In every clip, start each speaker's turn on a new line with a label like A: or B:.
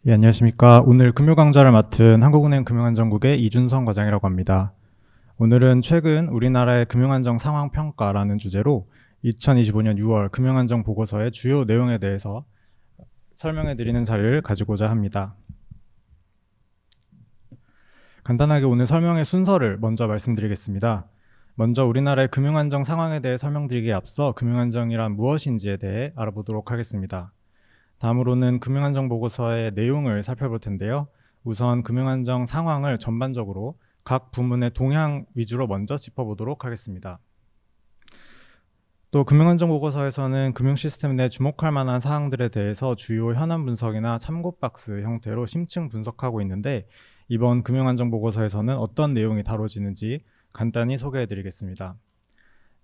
A: 예, 안녕하십니까. 오늘 금요 강좌를 맡은 한국은행 금융안정국의 이준성 과장이라고 합니다. 오늘은 최근 우리나라의 금융안정 상황 평가라는 주제로 2025년 6월 금융안정 보고서의 주요 내용에 대해서 설명해 드리는 자리를 가지고자 합니다. 간단하게 오늘 설명의 순서를 먼저 말씀드리겠습니다. 먼저 우리나라의 금융안정 상황에 대해 설명드리기에 앞서 금융안정이란 무엇인지에 대해 알아보도록 하겠습니다. 다음으로는 금융안정 보고서의 내용을 살펴볼 텐데요. 우선 금융안정 상황을 전반적으로 각 부문의 동향 위주로 먼저 짚어보도록 하겠습니다. 또 금융안정 보고서에서는 금융 시스템 내 주목할 만한 사항들에 대해서 주요 현안 분석이나 참고 박스 형태로 심층 분석하고 있는데, 이번 금융안정 보고서에서는 어떤 내용이 다뤄지는지 간단히 소개해 드리겠습니다.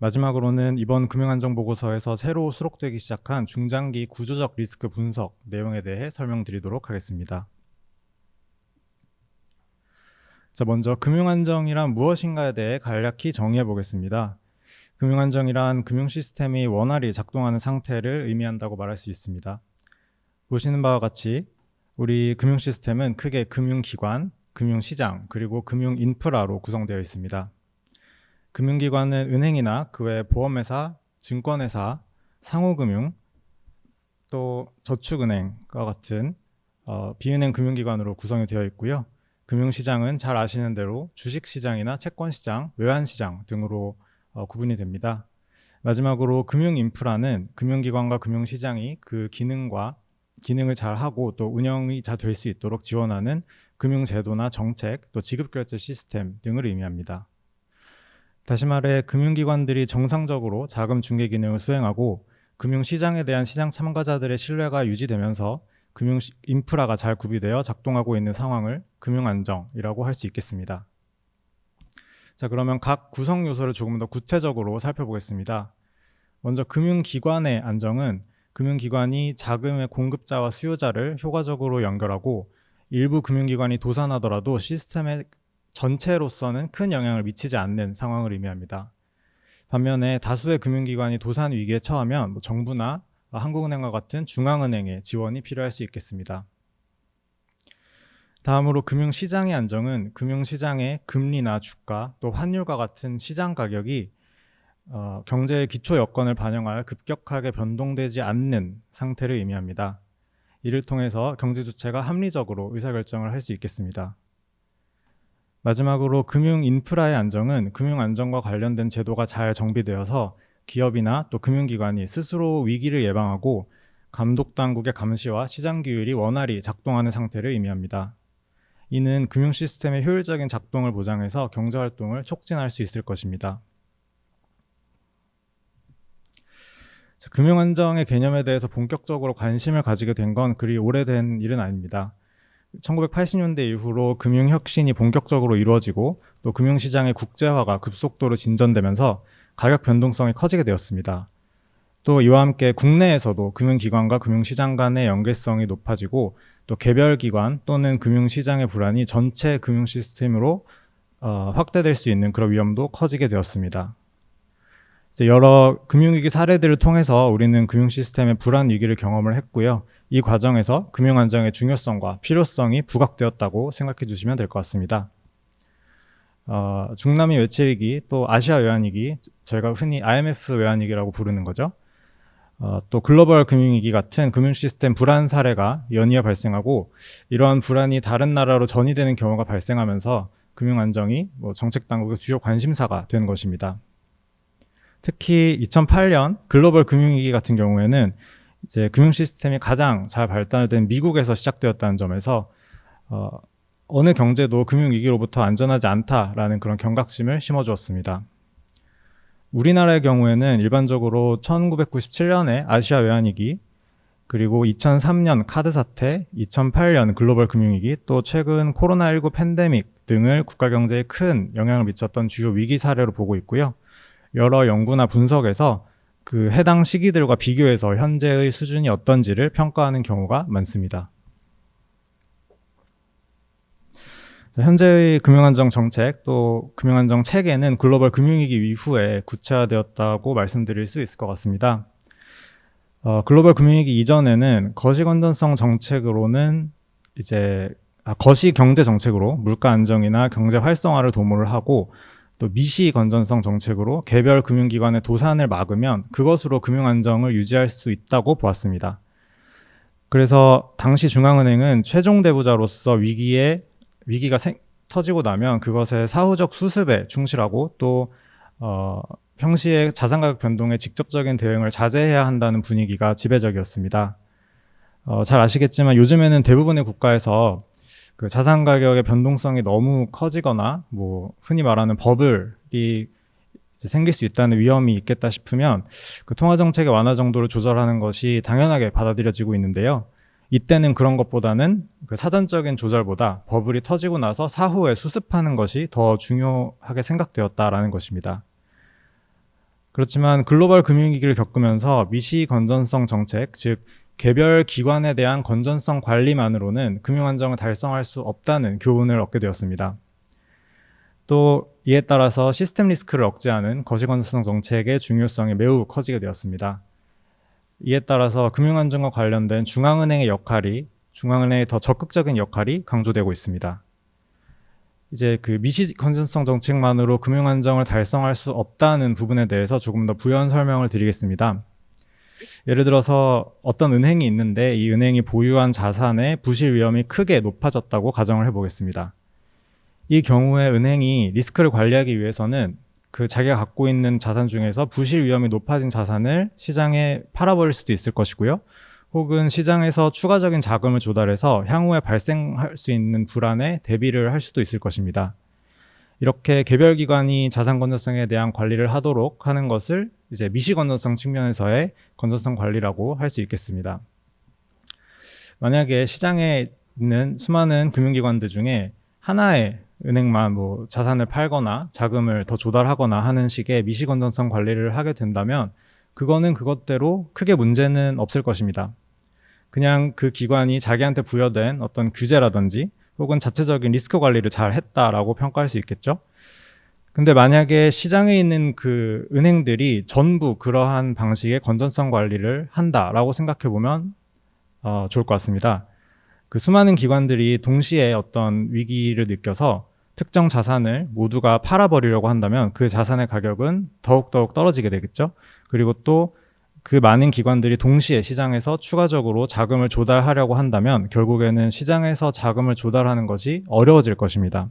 A: 마지막으로는 이번 금융안정 보고서에서 새로 수록되기 시작한 중장기 구조적 리스크 분석 내용에 대해 설명드리도록 하겠습니다. 자, 먼저 금융안정이란 무엇인가에 대해 간략히 정의해 보겠습니다. 금융안정이란 금융 시스템이 원활히 작동하는 상태를 의미한다고 말할 수 있습니다. 보시는 바와 같이 우리 금융 시스템은 크게 금융기관, 금융시장, 그리고 금융인프라로 구성되어 있습니다. 금융기관은 은행이나 그 외 보험회사, 증권회사, 상호금융, 또 저축은행과 같은 비은행 금융기관으로 구성이 되어 있고요. 금융시장은 잘 아시는 대로 주식시장이나 채권시장, 외환시장 등으로 구분이 됩니다. 마지막으로 금융인프라는 금융기관과 금융시장이 그 기능을 잘 하고 또 운영이 잘 될 수 있도록 지원하는 금융제도나 정책, 또 지급결제 시스템 등을 의미합니다. 다시 말해 금융기관들이 정상적으로 자금 중개 기능을 수행하고 금융시장에 대한 시장 참가자들의 신뢰가 유지되면서 금융 인프라가 잘 구비되어 작동하고 있는 상황을 금융안정이라고 할 수 있겠습니다. 자, 그러면 각 구성 요소를 조금 더 구체적으로 살펴보겠습니다. 먼저 금융기관의 안정은 금융기관이 자금의 공급자와 수요자를 효과적으로 연결하고 일부 금융기관이 도산하더라도 시스템의 전체로서는 큰 영향을 미치지 않는 상황을 의미합니다. 반면에 다수의 금융기관이 도산 위기에 처하면 정부나 한국은행과 같은 중앙은행의 지원이 필요할 수 있겠습니다. 다음으로 금융시장의 안정은 금융시장의 금리나 주가, 또 환율과 같은 시장 가격이 경제의 기초 여건을 반영하여 급격하게 변동되지 않는 상태를 의미합니다. 이를 통해서 경제 주체가 합리적으로 의사결정을 할 수 있겠습니다. 마지막으로 금융 인프라의 안정은 금융 안정과 관련된 제도가 잘 정비되어서 기업이나 또 금융기관이 스스로 위기를 예방하고 감독당국의 감시와 시장 규율이 원활히 작동하는 상태를 의미합니다. 이는 금융 시스템의 효율적인 작동을 보장해서 경제활동을 촉진할 수 있을 것입니다. 금융안정의 개념에 대해서 본격적으로 관심을 가지게 된 건 그리 오래된 일은 아닙니다. 1980년대 이후로 금융혁신이 본격적으로 이루어지고 또 금융시장의 국제화가 급속도로 진전되면서 가격 변동성이 커지게 되었습니다. 또 이와 함께 국내에서도 금융기관과 금융시장 간의 연계성이 높아지고 또 개별 기관 또는 금융시장의 불안이 전체 금융 시스템으로 확대될 수 있는 그런 위험도 커지게 되었습니다. 여러 금융위기 사례들을 통해서 우리는 금융 시스템의 불안 위기를 경험을 했고요. 이 과정에서 금융안정의 중요성과 필요성이 부각되었다고 생각해 주시면 될 것 같습니다. 중남미 외채위기, 또 아시아 외환위기, 저희가 흔히 IMF 외환위기라고 부르는 거죠. 또 글로벌 금융위기 같은 금융 시스템 불안 사례가 연이어 발생하고 이러한 불안이 다른 나라로 전이되는 경우가 발생하면서 금융안정이 정책 당국의 주요 관심사가 된 것입니다. 특히 2008년 글로벌 금융위기 같은 경우에는 이제 금융 시스템이 가장 잘 발달된 미국에서 시작되었다는 점에서 어느 경제도 금융위기로부터 안전하지 않다라는 그런 경각심을 심어주었습니다. 우리나라의 경우에는 일반적으로 1997년에 아시아 외환위기, 그리고 2003년 카드 사태, 2008년 글로벌 금융위기, 또 최근 코로나19 팬데믹 등을 국가 경제에 큰 영향을 미쳤던 주요 위기 사례로 보고 있고요. 여러 연구나 분석에서 그 해당 시기들과 비교해서 현재의 수준이 어떤지를 평가하는 경우가 많습니다. 현재의 금융안정 정책 또 금융안정 체계는 글로벌 금융위기 이후에 구체화되었다고 말씀드릴 수 있을 것 같습니다. 글로벌 금융위기 이전에는 거시건전성 정책으로는 이제 거시 경제 정책으로 물가 안정이나 경제 활성화를 도모를 하고, 또 미시 건전성 정책으로 개별 금융기관의 도산을 막으면 그것으로 금융 안정을 유지할 수 있다고 보았습니다. 그래서 당시 중앙은행은 최종 대부자로서 위기가 터지고 나면 그것의 사후적 수습에 충실하고, 또 평시에 자산 가격 변동에 직접적인 대응을 자제해야 한다는 분위기가 지배적이었습니다. 잘 아시겠지만 요즘에는 대부분의 국가에서 그 자산 가격의 변동성이 너무 커지거나 뭐 흔히 말하는 버블이 생길 수 있다는 위험이 있겠다 싶으면 그 통화 정책의 완화 정도를 조절하는 것이 당연하게 받아들여지고 있는데요. 이때는 그런 것보다는 그 사전적인 조절보다 버블이 터지고 나서 사후에 수습하는 것이 더 중요하게 생각되었다라는 것입니다. 그렇지만 글로벌 금융위기를 겪으면서 미시 건전성 정책, 즉 개별 기관에 대한 건전성 관리만으로는 금융 안정을 달성할 수 없다는 교훈을 얻게 되었습니다. 또 이에 따라서 시스템 리스크를 억제하는 거시 건전성 정책의 중요성이 매우 커지게 되었습니다. 이에 따라서 금융 안정과 관련된 중앙은행의 더 적극적인 역할이 강조되고 있습니다. 이제 그 미시 건전성 정책만으로 금융 안정을 달성할 수 없다는 부분에 대해서 조금 더 부연 설명을 드리겠습니다. 예를 들어서 어떤 은행이 있는데 이 은행이 보유한 자산의 부실 위험이 크게 높아졌다고 가정을 해보겠습니다. 이 경우에 은행이 리스크를 관리하기 위해서는 그 자기가 갖고 있는 자산 중에서 부실 위험이 높아진 자산을 시장에 팔아버릴 수도 있을 것이고요. 혹은 시장에서 추가적인 자금을 조달해서 향후에 발생할 수 있는 불안에 대비를 할 수도 있을 것입니다. 이렇게 개별 기관이 자산 건전성에 대한 관리를 하도록 하는 것을 이제 미시 건전성 측면에서의 건전성 관리라고 할 수 있겠습니다. 만약에 시장에 있는 수많은 금융기관들 중에 하나의 은행만 뭐 자산을 팔거나 자금을 더 조달하거나 하는 식의 미시 건전성 관리를 하게 된다면 그거는 그것대로 크게 문제는 없을 것입니다. 그냥 그 기관이 자기한테 부여된 어떤 규제라든지 혹은 자체적인 리스크 관리를 잘 했다라고 평가할 수 있겠죠. 근데 만약에 시장에 있는 그 은행들이 전부 그러한 방식의 건전성 관리를 한다라고 생각해 보면 좋을 것 같습니다. 그 수많은 기관들이 동시에 어떤 위기를 느껴서 특정 자산을 모두가 팔아버리려고 한다면 그 자산의 가격은 더욱더욱 떨어지게 되겠죠. 그리고 또 그 많은 기관들이 동시에 시장에서 추가적으로 자금을 조달하려고 한다면 결국에는 시장에서 자금을 조달하는 것이 어려워질 것입니다.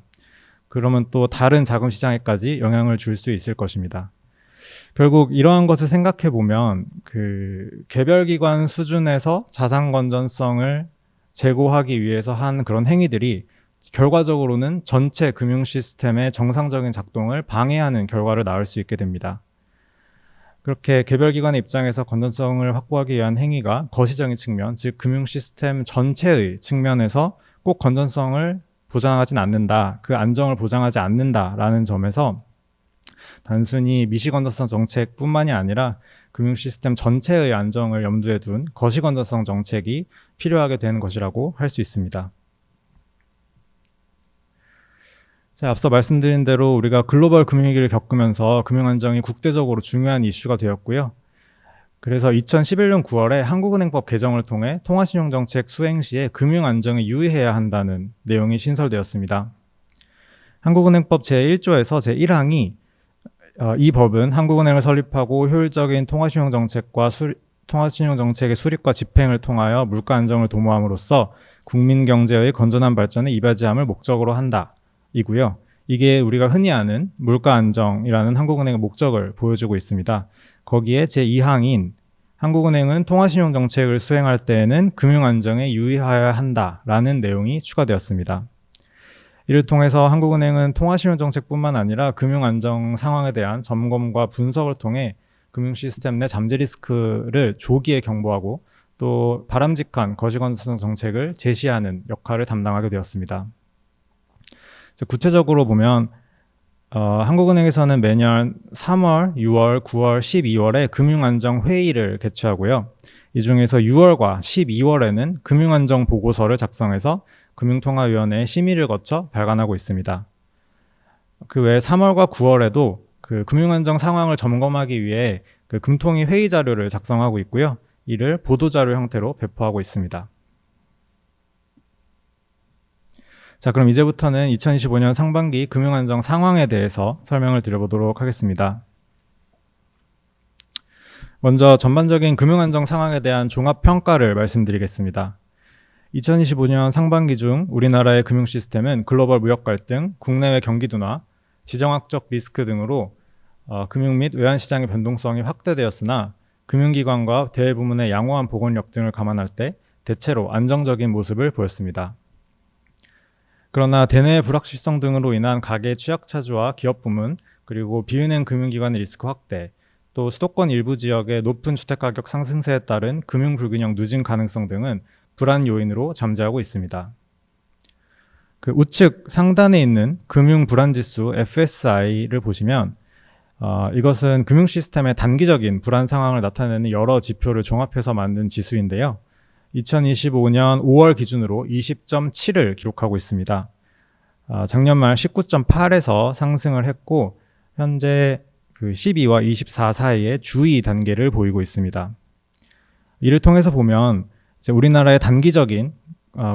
A: 그러면 또 다른 자금 시장에까지 영향을 줄 수 있을 것입니다. 결국 이러한 것을 생각해 보면 그 개별 기관 수준에서 자산 건전성을 제고하기 위해서 한 그런 행위들이 결과적으로는 전체 금융 시스템의 정상적인 작동을 방해하는 결과를 낳을 수 있게 됩니다. 그렇게 개별 기관의 입장에서 건전성을 확보하기 위한 행위가 거시적인 측면, 즉 금융 시스템 전체의 측면에서 꼭 건전성을 보장하진 않는다, 그 안정을 보장하지 않는다라는 점에서 단순히 미시 건전성 정책뿐만이 아니라 금융 시스템 전체의 안정을 염두에 둔 거시 건전성 정책이 필요하게 되는 것이라고 할 수 있습니다. 자, 앞서 말씀드린 대로 우리가 글로벌 금융위기를 겪으면서 금융 안정이 국제적으로 중요한 이슈가 되었고요. 그래서 2011년 9월에 한국은행법 개정을 통해 통화신용정책 수행 시에 금융 안정에 유의해야 한다는 내용이 신설되었습니다. 한국은행법 제1조에서 제1항이 이 법은 한국은행을 설립하고 효율적인 통화신용정책의 수립과 집행을 통하여 물가 안정을 도모함으로써 국민 경제의 건전한 발전에 이바지함을 목적으로 한다. 이고요. 이게 우리가 흔히 아는 물가 안정이라는 한국은행의 목적을 보여주고 있습니다. 거기에 제2항인 한국은행은 통화신용 정책을 수행할 때에는 금융 안정에 유의하여야 한다라는 내용이 추가되었습니다. 이를 통해서 한국은행은 통화신용 정책뿐만 아니라 금융 안정 상황에 대한 점검과 분석을 통해 금융 시스템 내 잠재 리스크를 조기에 경보하고 또 바람직한 거시건전성 정책을 제시하는 역할을 담당하게 되었습니다. 구체적으로 보면 한국은행에서는 매년 3월, 6월, 9월, 12월에 금융안정회의를 개최하고요. 이 중에서 6월과 12월에는 금융안정보고서를 작성해서 금융통화위원회의 심의를 거쳐 발간하고 있습니다. 그 외에 3월과 9월에도 그 금융안정 상황을 점검하기 위해 그 금통위 회의 자료를 작성하고 있고요. 이를 보도자료 형태로 배포하고 있습니다. 자, 그럼 이제부터는 2025년 상반기 금융안정 상황에 대해서 설명을 드려보도록 하겠습니다. 먼저 전반적인 금융안정 상황에 대한 종합평가를 말씀드리겠습니다. 2025년 상반기 중 우리나라의 금융 시스템은 글로벌 무역 갈등, 국내외 경기 둔화, 지정학적 리스크 등으로 금융 및 외환시장의 변동성이 확대되었으나 금융기관과 대부문의 양호한 보건력 등을 감안할 때 대체로 안정적인 모습을 보였습니다. 그러나 대내 불확실성 등으로 인한 가계 취약차주와 기업 부문, 그리고 비은행 금융기관의 리스크 확대, 또 수도권 일부 지역의 높은 주택가격 상승세에 따른 금융 불균형 누진 가능성 등은 불안 요인으로 잠재하고 있습니다. 그 우측 상단에 있는 금융 불안지수 FSI를 보시면 이것은 금융 시스템의 단기적인 불안 상황을 나타내는 여러 지표를 종합해서 만든 지수인데요. 2025년 5월 기준으로 20.7을 기록하고 있습니다. 작년 말 19.8에서 상승을 했고 현재 그 12와 24 사이의 주의 단계를 보이고 있습니다. 이를 통해서 보면 이제 우리나라의 단기적인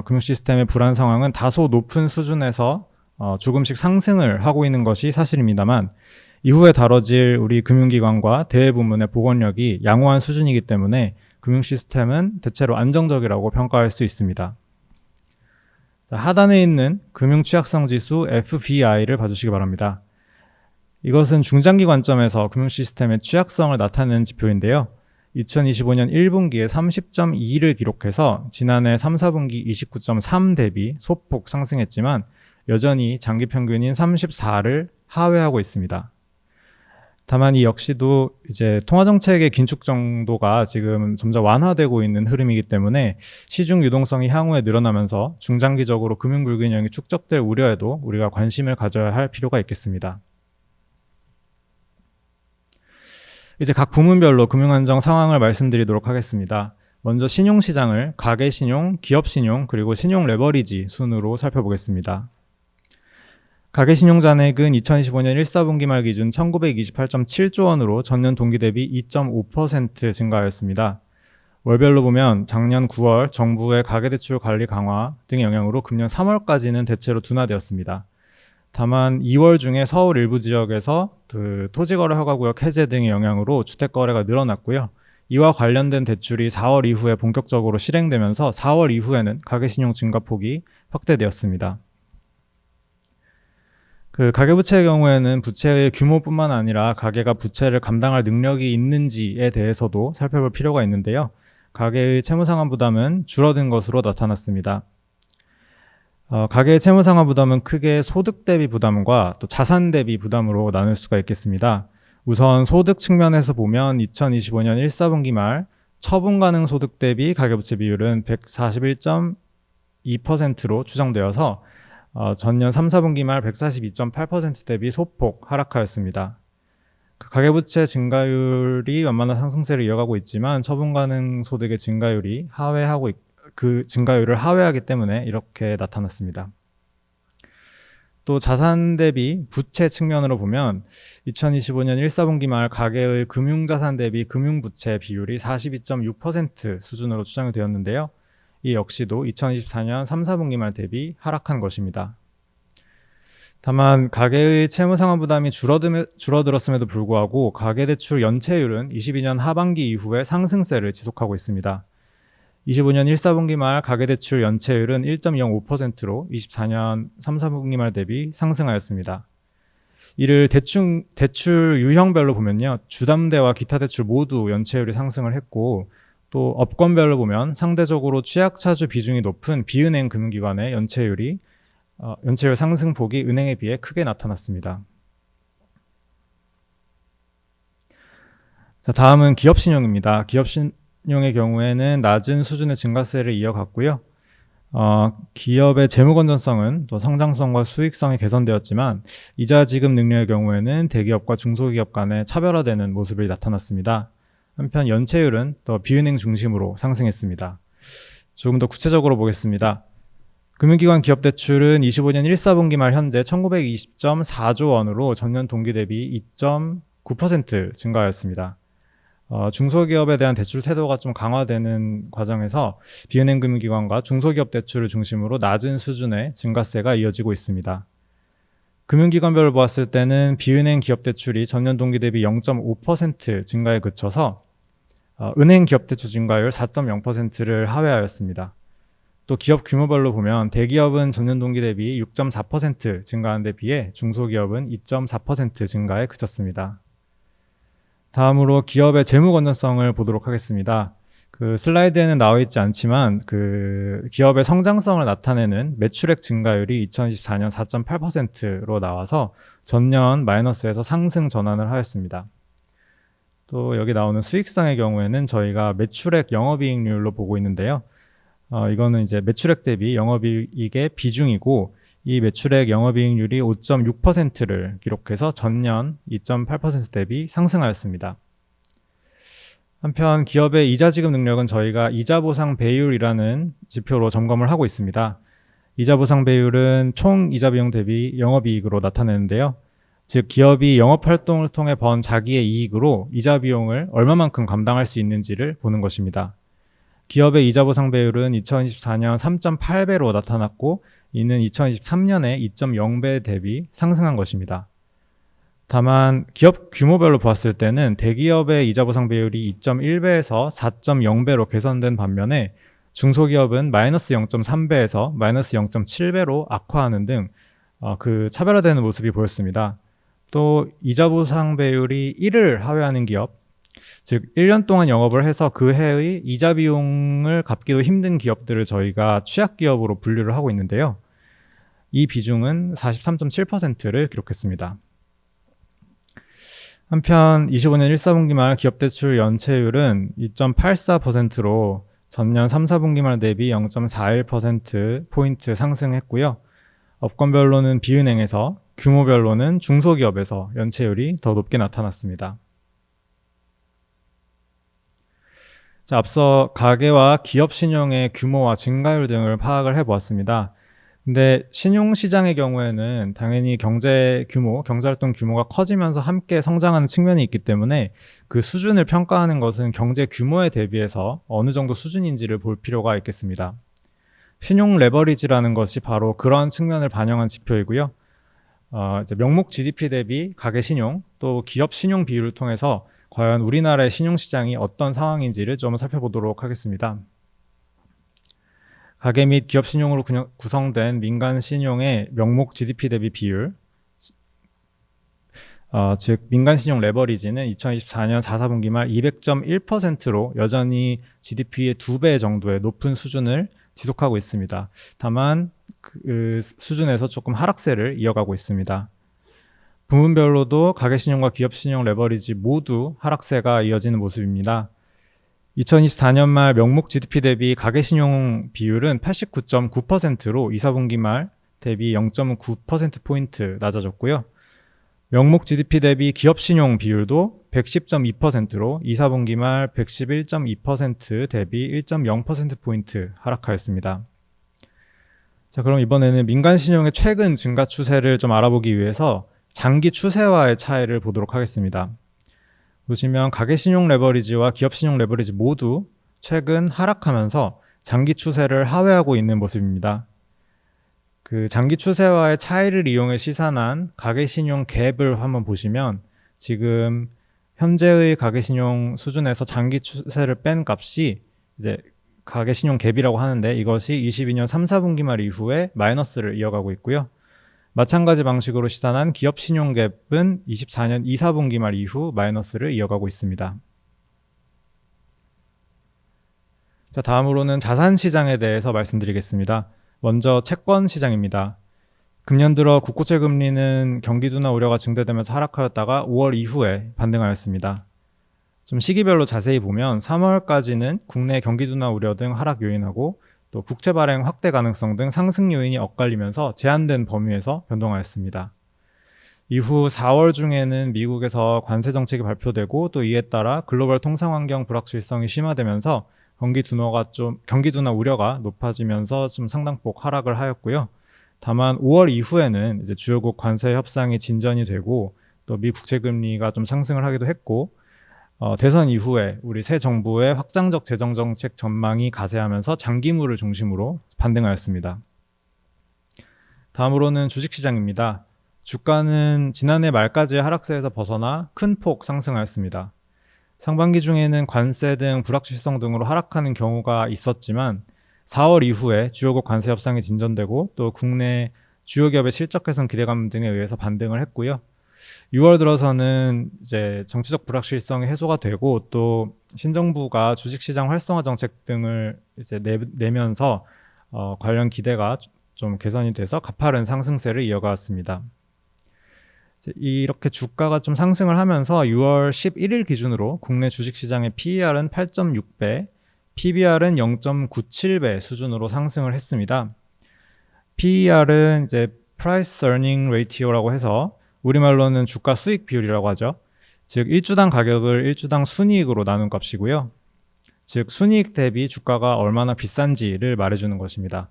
A: 금융 시스템의 불안 상황은 다소 높은 수준에서 조금씩 상승을 하고 있는 것이 사실입니다만 이후에 다뤄질 우리 금융기관과 대부문의 보건력이 양호한 수준이기 때문에 금융 시스템은 대체로 안정적이라고 평가할 수 있습니다. 자, 하단에 있는 금융 취약성 지수 FBI를 봐주시기 바랍니다. 이것은 중장기 관점에서 금융 시스템의 취약성을 나타내는 지표인데요. 2025년 1분기에 30.2를 기록해서 지난해 3, 4분기 29.3 대비 소폭 상승했지만 여전히 장기 평균인 34를 하회하고 있습니다. 다만 이 역시도 이제 통화정책의 긴축 정도가 지금 점점 완화되고 있는 흐름이기 때문에 시중 유동성이 향후에 늘어나면서 중장기적으로 금융 불균형이 축적될 우려에도 우리가 관심을 가져야 할 필요가 있겠습니다. 이제 각 부문별로 금융안정 상황을 말씀드리도록 하겠습니다. 먼저 신용시장을 가계신용, 기업신용, 그리고 신용 레버리지 순으로 살펴보겠습니다. 가계신용잔액은 2025년 1사분기 말 기준 1928.7조 원으로 전년 동기 대비 2.5% 증가하였습니다. 월별로 보면 작년 9월 정부의 가계대출 관리 강화 등의 영향으로 금년 3월까지는 대체로 둔화되었습니다. 다만 2월 중에 서울 일부 지역에서 그 토지거래 허가구역 해제 등의 영향으로 주택거래가 늘어났고요. 이와 관련된 대출이 4월 이후에 본격적으로 실행되면서 4월 이후에는 가계신용 증가폭이 확대되었습니다. 그 가계부채의 경우에는 부채의 규모뿐만 아니라 가계가 부채를 감당할 능력이 있는지에 대해서도 살펴볼 필요가 있는데요. 가계의 채무상환 부담은 줄어든 것으로 나타났습니다. 가계의 채무상환 부담은 크게 소득 대비 부담과 또 자산 대비 부담으로 나눌 수가 있겠습니다. 우선 소득 측면에서 보면 2025년 1사분기 말 처분 가능 소득 대비 가계부채 비율은 141.2%로 추정되어서 전년 3, 4분기 말 142.8% 대비 소폭 하락하였습니다. 가계부채 증가율이 완만한 상승세를 이어가고 있지만 처분 가능 소득의 증가율이 그 증가율을 하회하기 때문에 이렇게 나타났습니다. 또 자산 대비 부채 측면으로 보면 2025년 1사분기 말 가계의 금융자산 대비 금융부채 비율이 42.6% 수준으로 추정이 되었는데요. 이 역시도 2024년 3, 4분기 말 대비 하락한 것입니다. 다만 가계의 채무상환 부담이 줄어들었음에도 불구하고 가계대출 연체율은 22년 하반기 이후에 상승세를 지속하고 있습니다. 25년 1사분기 말 가계대출 연체율은 1.05%로 24년 3, 4분기 말 대비 상승하였습니다. 이를 대출 유형별로 보면요. 주담대와 기타 대출 모두 연체율이 상승을 했고 또 업권별로 보면 상대적으로 취약차주 비중이 높은 비은행 금융기관의 연체율 상승폭이 은행에 비해 크게 나타났습니다. 자, 다음은 기업신용입니다. 기업신용의 경우에는 낮은 수준의 증가세를 이어갔고요. 기업의 재무 건전성은 또 성장성과 수익성이 개선되었지만 이자 지급 능력의 경우에는 대기업과 중소기업 간의 차별화되는 모습이 나타났습니다. 한편 연체율은 또 비은행 중심으로 상승했습니다. 조금 더 구체적으로 보겠습니다. 금융기관 기업대출은 25년 1사분기 말 현재 1920.4조 원으로 전년 동기 대비 2.9% 증가하였습니다. 중소기업에 대한 대출 태도가 좀 강화되는 과정에서 비은행 금융기관과 중소기업 대출을 중심으로 낮은 수준의 증가세가 이어지고 있습니다. 금융기관별로 보았을 때는 비은행 기업 대출이 전년 동기 대비 0.5% 증가에 그쳐서 은행 기업 대출 증가율 4.0%를 하회하였습니다. 또 기업 규모별로 보면 대기업은 전년 동기 대비 6.4% 증가한 데 비해 중소기업은 2.4% 증가에 그쳤습니다. 다음으로 기업의 재무 건전성을 보도록 하겠습니다. 그 슬라이드에는 나와 있지 않지만 그 기업의 성장성을 나타내는 매출액 증가율이 2024년 4.8%로 나와서 전년 마이너스에서 상승 전환을 하였습니다. 또 여기 나오는 수익성의 경우에는 저희가 매출액 영업이익률로 보고 있는데요. 이거는 이제 매출액 대비 영업이익의 비중이고 이 매출액 영업이익률이 5.6%를 기록해서 전년 2.8% 대비 상승하였습니다. 한편 기업의 이자 지급 능력은 저희가 이자 보상 배율이라는 지표로 점검을 하고 있습니다. 이자 보상 배율은 총 이자 비용 대비 영업이익으로 나타내는데요. 즉 기업이 영업활동을 통해 번 자기의 이익으로 이자 비용을 얼마만큼 감당할 수 있는지를 보는 것입니다. 기업의 이자 보상 배율은 2024년 3.8배로 나타났고 이는 2023년에 2.0배 대비 상승한 것입니다. 다만 기업 규모별로 보았을 때는 대기업의 이자 보상 배율이 2.1배에서 4.0배로 개선된 반면에 중소기업은 마이너스 0.3배에서 마이너스 0.7배로 악화하는 등 그 차별화되는 모습이 보였습니다. 또 이자 보상 배율이 1을 하회하는 기업, 즉 1년 동안 영업을 해서 그 해의 이자 비용을 갚기도 힘든 기업들을 저희가 취약기업으로 분류를 하고 있는데요. 이 비중은 43.7%를 기록했습니다. 한편 25년 1사분기 말 기업대출 연체율은 2.84%로 전년 3, 4분기 말 대비 0.41%포인트 상승했고요. 업권별로는 비은행에서, 규모별로는 중소기업에서 연체율이 더 높게 나타났습니다. 자, 앞서 가계와 기업 신용의 규모와 증가율 등을 파악을 해보았습니다. 근데 신용시장의 경우에는 당연히 경제 규모, 경제활동 규모가 커지면서 함께 성장하는 측면이 있기 때문에 그 수준을 평가하는 것은 경제 규모에 대비해서 어느 정도 수준인지를 볼 필요가 있겠습니다. 신용 레버리지라는 것이 바로 그러한 측면을 반영한 지표이고요. 이제 명목 GDP 대비 가계 신용, 또 기업 신용 비율을 통해서 과연 우리나라의 신용시장이 어떤 상황인지를 좀 살펴보도록 하겠습니다. 가계 및 기업 신용으로 구성된 민간 신용의 명목 GDP 대비 비율, 즉 민간 신용 레버리지는 2024년 4사분기 말 200.1%로 여전히 GDP의 2배 정도의 높은 수준을 지속하고 있습니다. 다만 그 수준에서 조금 하락세를 이어가고 있습니다. 부문별로도 가계신용과 기업신용 레버리지 모두 하락세가 이어지는 모습입니다. 2024년 말 명목 GDP 대비 가계신용 비율은 89.9%로 2사분기 말 대비 0.9%포인트 낮아졌고요. 명목 GDP 대비 기업신용 비율도 110.2%로 2사분기 말 111.2% 대비 1.0%포인트 하락하였습니다. 자, 그럼 이번에는 민간신용의 최근 증가 추세를 좀 알아보기 위해서 장기 추세와의 차이를 보도록 하겠습니다. 보시면 가계신용 레버리지와 기업신용 레버리지 모두 최근 하락하면서 장기 추세를 하회하고 있는 모습입니다. 그 장기 추세와의 차이를 이용해 시산한 가계신용 갭을 한번 보시면 지금 현재의 가계신용 수준에서 장기 추세를 뺀 값이 이제 가계신용 갭이라고 하는데 이것이 22년 3, 4분기 말 이후에 마이너스를 이어가고 있고요. 마찬가지 방식으로 시산한 기업 신용 갭은 24년 2, 4분기 말 이후 마이너스를 이어가고 있습니다. 자, 다음으로는 자산 시장에 대해서 말씀드리겠습니다. 먼저 채권 시장입니다. 금년 들어 국고채 금리는 경기 둔화 우려가 증대되면서 하락하였다가 5월 이후에 반등하였습니다. 좀 시기별로 자세히 보면 3월까지는 국내 경기 둔화 우려 등 하락 요인하고 또 국채 발행 확대 가능성 등 상승 요인이 엇갈리면서 제한된 범위에서 변동하였습니다. 이후 4월 중에는 미국에서 관세 정책이 발표되고 또 이에 따라 글로벌 통상 환경 불확실성이 심화되면서 경기 둔화 우려가 높아지면서 좀 상당폭 하락을 하였고요. 다만 5월 이후에는 이제 주요국 관세 협상이 진전이 되고 또 미 국채 금리가 좀 상승을 하기도 했고 대선 이후에 우리 새 정부의 확장적 재정 정책 전망이 가세하면서 장기물을 중심으로 반등하였습니다. 다음으로는 주식시장입니다. 주가는 지난해 말까지의 하락세에서 벗어나 큰 폭 상승하였습니다. 상반기 중에는 관세 등 불확실성 등으로 하락하는 경우가 있었지만 4월 이후에 주요국 관세 협상이 진전되고 또 국내 주요 기업의 실적 개선 기대감 등에 의해서 반등을 했고요. 6월 들어서는 이제 정치적 불확실성이 해소가 되고 또 신정부가 주식시장 활성화 정책 등을 이제 내면서 관련 기대가 좀 개선이 돼서 가파른 상승세를 이어갔습니다. 이렇게 주가가 좀 상승을 하면서 6월 11일 기준으로 국내 주식시장의 PER은 8.6배, PBR은 0.97배 수준으로 상승을 했습니다. PER은 이제 Price Earning Ratio라고 해서 우리말로는 주가 수익 비율이라고 하죠. 즉 1주당 가격을 1주당 순이익으로 나눈 값이고요. 즉 순이익 대비 주가가 얼마나 비싼지를 말해주는 것입니다.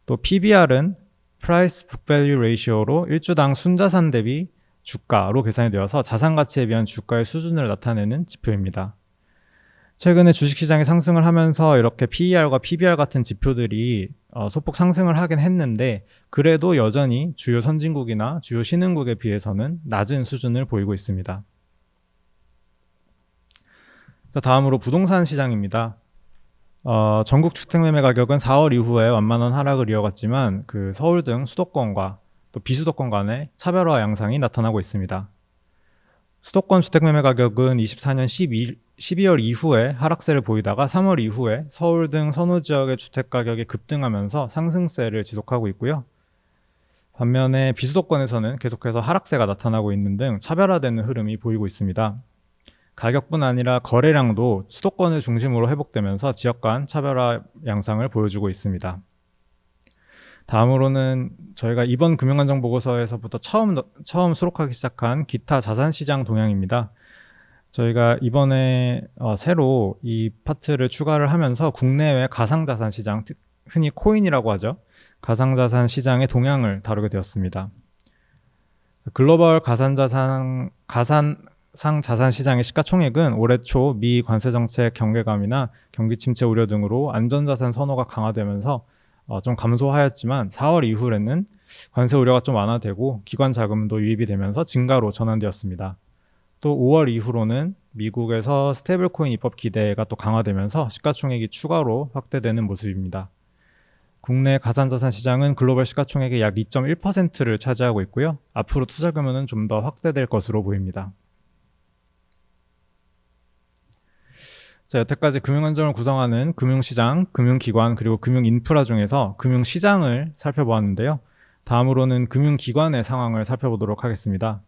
A: 또 PBR은 Price Book Value Ratio로 1주당 순자산 대비 주가로 계산이 되어서 자산 가치에 비한 주가의 수준을 나타내는 지표입니다. 최근에 주식시장이 상승을 하면서 이렇게 PER과 PBR 같은 지표들이 소폭 상승을 하긴 했는데 그래도 여전히 주요 선진국이나 주요 신흥국에 비해서는 낮은 수준을 보이고 있습니다. 자, 다음으로 부동산 시장입니다. 전국 주택매매 가격은 4월 이후에 완만한 하락을 이어갔지만 그 서울 등 수도권과 또 비수도권 간의 차별화 양상이 나타나고 있습니다. 수도권 주택매매 가격은 24년 12월 이후에 하락세를 보이다가 3월 이후에 서울 등 선호 지역의 주택 가격이 급등하면서 상승세를 지속하고 있고요. 반면에 비수도권에서는 계속해서 하락세가 나타나고 있는 등 차별화되는 흐름이 보이고 있습니다. 가격뿐 아니라 거래량도 수도권을 중심으로 회복되면서 지역 간 차별화 양상을 보여주고 있습니다. 다음으로는 저희가 이번 금융안정 보고서에서부터 처음 수록하기 시작한 기타 자산시장 동향입니다. 저희가 이번에 새로 이 파트를 추가를 하면서 국내외 가상자산 시장, 흔히 코인이라고 하죠. 가상자산 시장의 동향을 다루게 되었습니다. 글로벌 가상자산 시장의 시가총액은 올해 초 미 관세정책 경계감이나 경기 침체 우려 등으로 안전자산 선호가 강화되면서 좀 감소하였지만 4월 이후에는 관세 우려가 좀 완화되고 기관 자금도 유입이 되면서 증가로 전환되었습니다. 또 5월 이후로는 미국에서 스테이블 코인 입법 기대가 또 강화되면서 시가총액이 추가로 확대되는 모습입니다. 국내 가상자산 시장은 글로벌 시가총액의 약 2.1%를 차지하고 있고요. 앞으로 투자 규모는 좀 더 확대될 것으로 보입니다. 자, 여태까지 금융안정을 구성하는 금융시장, 금융기관, 그리고 금융인프라 중에서 금융시장을 살펴보았는데요. 다음으로는 금융기관의 상황을 살펴보도록 하겠습니다.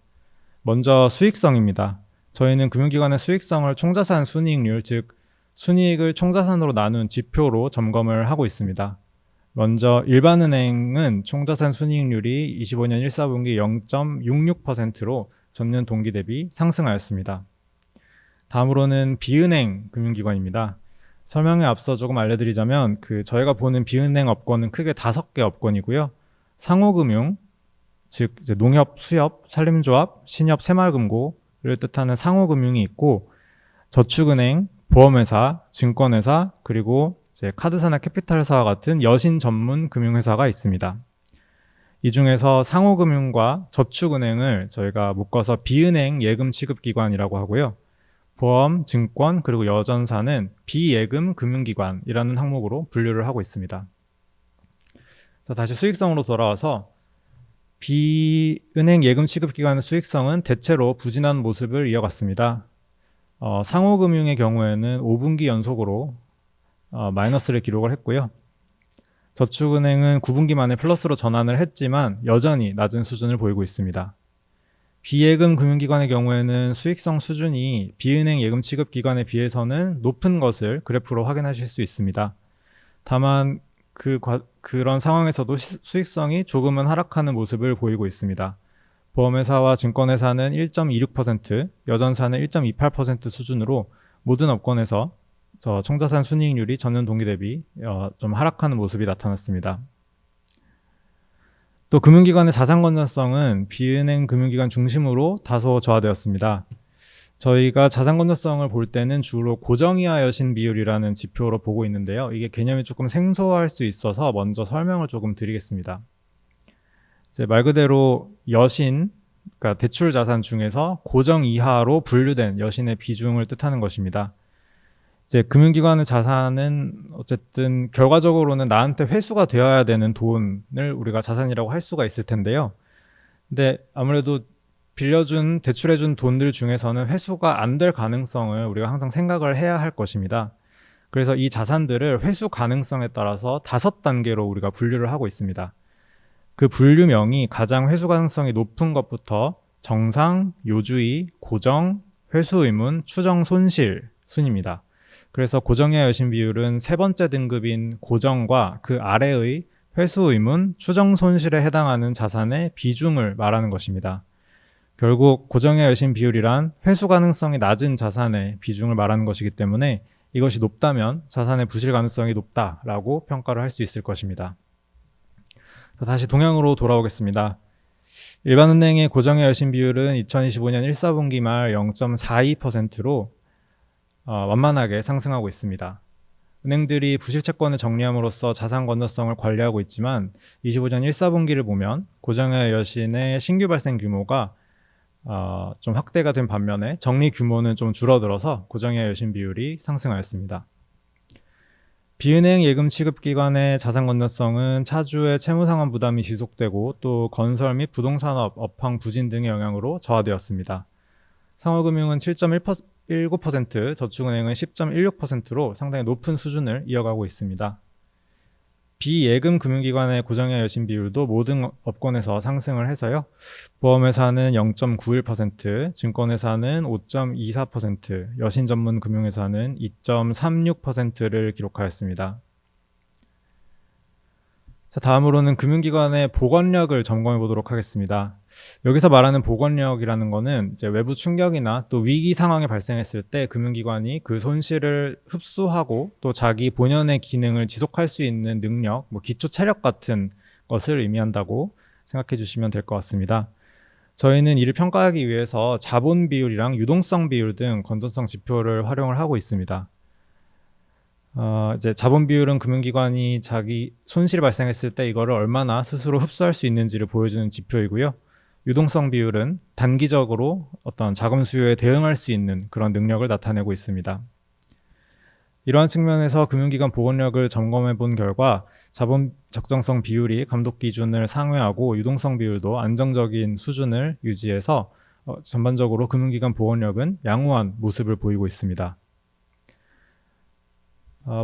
A: 먼저 수익성입니다. 저희는 금융기관의 수익성을 총자산 순이익률, 즉 순이익을 총자산으로 나눈 지표로 점검을 하고 있습니다. 먼저 일반은행은 총자산 순이익률이 25년 1사분기 0.66%로 전년 동기 대비 상승하였습니다. 다음으로는 비은행 금융기관입니다. 설명에 앞서 조금 알려드리자면 저희가 보는 비은행 업권은 크게 5개 업권이고요. 상호금융, 즉 이제 농협, 수협, 산림조합, 신협, 새마을금고를 뜻하는 상호금융이 있고 저축은행, 보험회사, 증권회사, 그리고 이제 카드사나 캐피탈사와 같은 여신 전문 금융회사가 있습니다. 이 중에서 상호금융과 저축은행을 저희가 묶어서 비은행 예금 취급기관이라고 하고요. 보험, 증권, 그리고 여전사는 비예금 금융기관이라는 항목으로 분류를 하고 있습니다. 자, 다시 수익성으로 돌아와서 비은행 예금 취급기관의 수익성은 대체로 부진한 모습을 이어갔습니다. 상호금융의 경우에는 5분기 연속으로 마이너스를 기록을 했고요. 저축은행은 9분기 만에 플러스로 전환을 했지만 여전히 낮은 수준을 보이고 있습니다. 비예금 금융기관의 경우에는 수익성 수준이 비은행 예금 취급기관에 비해서는 높은 것을 그래프로 확인하실 수 있습니다. 다만 그런 상황에서도 수익성이 조금은 하락하는 모습을 보이고 있습니다. 보험회사와 증권회사는 1.26%, 여전사는 1.28% 수준으로 모든 업권에서 총자산 순이익률이 전년 동기 대비 좀 하락하는 모습이 나타났습니다. 또 금융기관의 자산 건전성은 비은행 금융기관 중심으로 다소 저하되었습니다. 저희가 자산 건전성을 볼 때는 주로 고정이하 여신 비율이라는 지표로 보고 있는데요. 이게 개념이 조금 생소할 수 있어서 먼저 설명을 조금 드리겠습니다. 이제 말 그대로 여신, 그러니까 대출 자산 중에서 고정 이하로 분류된 여신의 비중을 뜻하는 것입니다. 이제 금융기관의 자산은 어쨌든 결과적으로는 나한테 회수가 되어야 되는 돈을 우리가 자산이라고 할 수가 있을 텐데요. 근데 아무래도 빌려준, 대출해준 돈들 중에서는 회수가 안 될 가능성을 우리가 항상 생각을 해야 할 것입니다. 그래서 이 자산들을 회수 가능성에 따라서 5단계로 우리가 분류를 하고 있습니다. 그 분류명이 가장 회수 가능성이 높은 것부터 정상, 요주의, 고정, 회수 의문, 추정 손실 순입니다. 그래서 고정이하 여신 비율은 세 번째 등급인 고정과 그 아래의 회수 의문, 추정 손실에 해당하는 자산의 비중을 말하는 것입니다. 결국 고정이하 여신 비율이란 회수 가능성이 낮은 자산의 비중을 말하는 것이기 때문에 이것이 높다면 자산의 부실 가능성이 높다라고 평가를 할 수 있을 것입니다. 다시 동향으로 돌아오겠습니다. 일반은행의 고정이하 여신 비율은 2025년 1사분기 말 0.42%로 완만하게 상승하고 있습니다. 은행들이 부실채권을 정리함으로써 자산 건전성을 관리하고 있지만 25년 1사분기를 보면 고정이하 여신의 신규 발생 규모가 좀 확대가 된 반면에 정리 규모는 좀 줄어들어서 고정이하 여신 비율이 상승하였습니다. 비은행 예금 취급기관의 자산 건전성은 차주의 채무상환 부담이 지속되고 또 건설 및 부동산업, 업황 부진 등의 영향으로 저하되었습니다. 상호금융은 7.19%, 저축은행은 10.16%로 상당히 높은 수준을 이어가고 있습니다. 비예금 금융기관의 고정이하 여신 비율도 모든 업권에서 상승을 해서요. 보험회사는 0.91%, 증권회사는 5.24%, 여신 전문 금융회사는 2.36%를 기록하였습니다. 자, 다음으로는 금융기관의 보건력을 점검해 보도록 하겠습니다. 여기서 말하는 보건력이라는 것은 이제 외부 충격이나 또 위기 상황이 발생했을 때 금융기관이 그 손실을 흡수하고 또 자기 본연의 기능을 지속할 수 있는 능력, 기초 체력 같은 것을 의미한다고 생각해 주시면 될 것 같습니다. 저희는 이를 평가하기 위해서 자본 비율이랑 유동성 비율 등 건전성 지표를 활용을 하고 있습니다. 이제 자본 비율은 금융기관이 자기 손실이 발생했을 때 이거를 얼마나 스스로 흡수할 수 있는지를 보여주는 지표이고요. 유동성 비율은 단기적으로 어떤 자금 수요에 대응할 수 있는 그런 능력을 나타내고 있습니다. 이러한 측면에서 금융기관 보건력을 점검해 본 결과 자본 적정성 비율이 감독 기준을 상회하고 유동성 비율도 안정적인 수준을 유지해서 전반적으로 금융기관 보건력은 양호한 모습을 보이고 있습니다.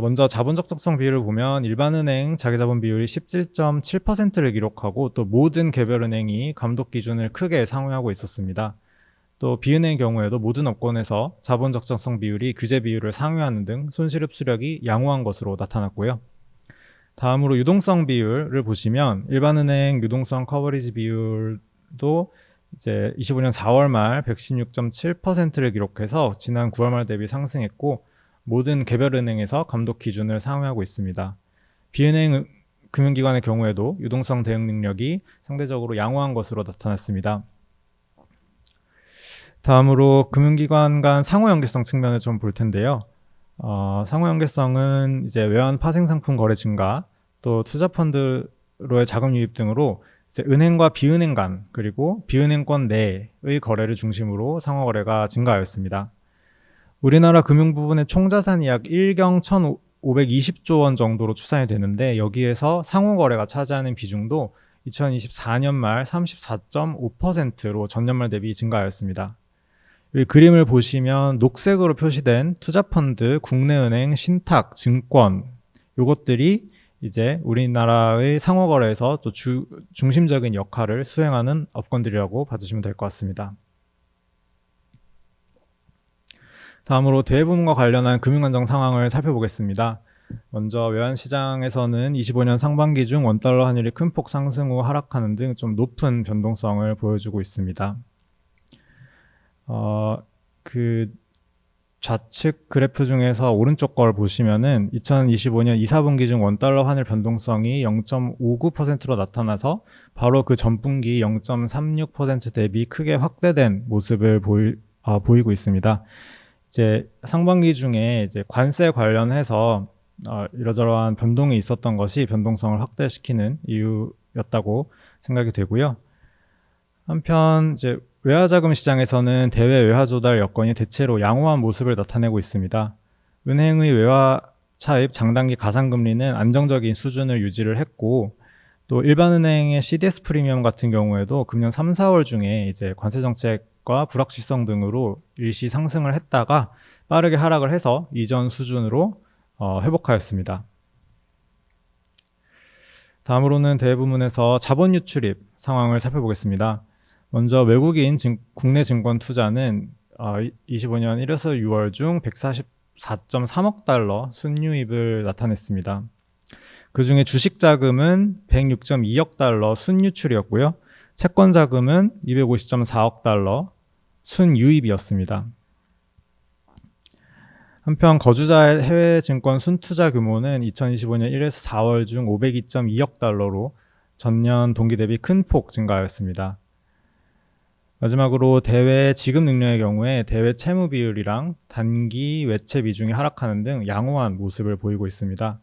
A: 먼저 자본 적정성 비율을 보면 일반은행 자기자본 비율이 17.7%를 기록하고 또 모든 개별은행이 감독 기준을 크게 상회하고 있었습니다. 또 비은행의 경우에도 모든 업권에서 자본 적정성 비율이 규제 비율을 상회하는 등 손실 흡수력이 양호한 것으로 나타났고요. 다음으로 유동성 비율을 보시면 일반은행 유동성 커버리지 비율도 이제 25년 4월 말 116.7%를 기록해서 지난 9월 말 대비 상승했고 모든 개별은행에서 감독 기준을 상회하고 있습니다. 비은행 금융기관의 경우에도 유동성 대응 능력이 상대적으로 양호한 것으로 나타났습니다. 다음으로 금융기관 간 상호 연계성 측면을 좀 볼 텐데요. 상호 연계성은 이제 외환 파생 상품 거래 증가, 또 투자 펀드로의 자금 유입 등으로 이제 은행과 비은행 간 그리고 비은행권 내의 거래를 중심으로 상호 거래가 증가하였습니다. 우리나라 금융 부분의 총자산이 약 1경 1,520조 원 정도로 추산이 되는데 여기에서 상호 거래가 차지하는 비중도 2024년 말 34.5%로 전년 말 대비 증가하였습니다. 이 그림을 보시면 녹색으로 표시된 투자펀드, 국내은행, 신탁, 증권 요것들이 이제 우리나라의 상호 거래에서 또 중심적인 역할을 수행하는 업권들이라고 봐주시면 될 것 같습니다. 다음으로 대부분과 관련한 금융안정 상황을 살펴보겠습니다. 먼저 외환시장에서는 25년 상반기 중 원달러 환율이 큰 폭 상승 후 하락하는 등 좀 높은 변동성을 보여주고 있습니다. 그 좌측 그래프 중에서 오른쪽 걸 보시면은 2025년 2, 4분기 중 원달러 환율 변동성이 0.59%로 나타나서 바로 그 전분기 0.36% 대비 크게 확대된 모습을 보이고 있습니다. 이제 상반기 중에 이제 관세 관련해서 이러저러한 변동이 있었던 것이 변동성을 확대시키는 이유였다고 생각이 되고요. 한편 이제 외화자금 시장에서는 대외 외화 조달 여건이 대체로 양호한 모습을 나타내고 있습니다. 은행의 외화 차입 장단기 가상금리는 안정적인 수준을 유지를 했고, 또 일반은행의 CDS 프리미엄 같은 경우에도 금년 3, 4월 중에 이제 관세 정책과 불확실성 등으로 일시 상승을 했다가 빠르게 하락을 해서 이전 수준으로 회복하였습니다. 다음으로는 대외 부문에서 자본 유출입 상황을 살펴보겠습니다. 먼저 외국인 국내 증권 투자는 25년 1에서 6월 중 144.3억 달러 순유입을 나타냈습니다. 그 중에 주식 자금은 106.2억 달러 순유출이었고요. 채권 자금은 250.4억 달러 순유입이었습니다. 한편 거주자의 해외 증권 순투자 규모는 2025년 1에서 4월 중 502.2억 달러로 전년 동기 대비 큰 폭 증가하였습니다. 마지막으로 대외 지급 능력의 경우에 대외 채무 비율이랑 단기 외채 비중이 하락하는 등 양호한 모습을 보이고 있습니다.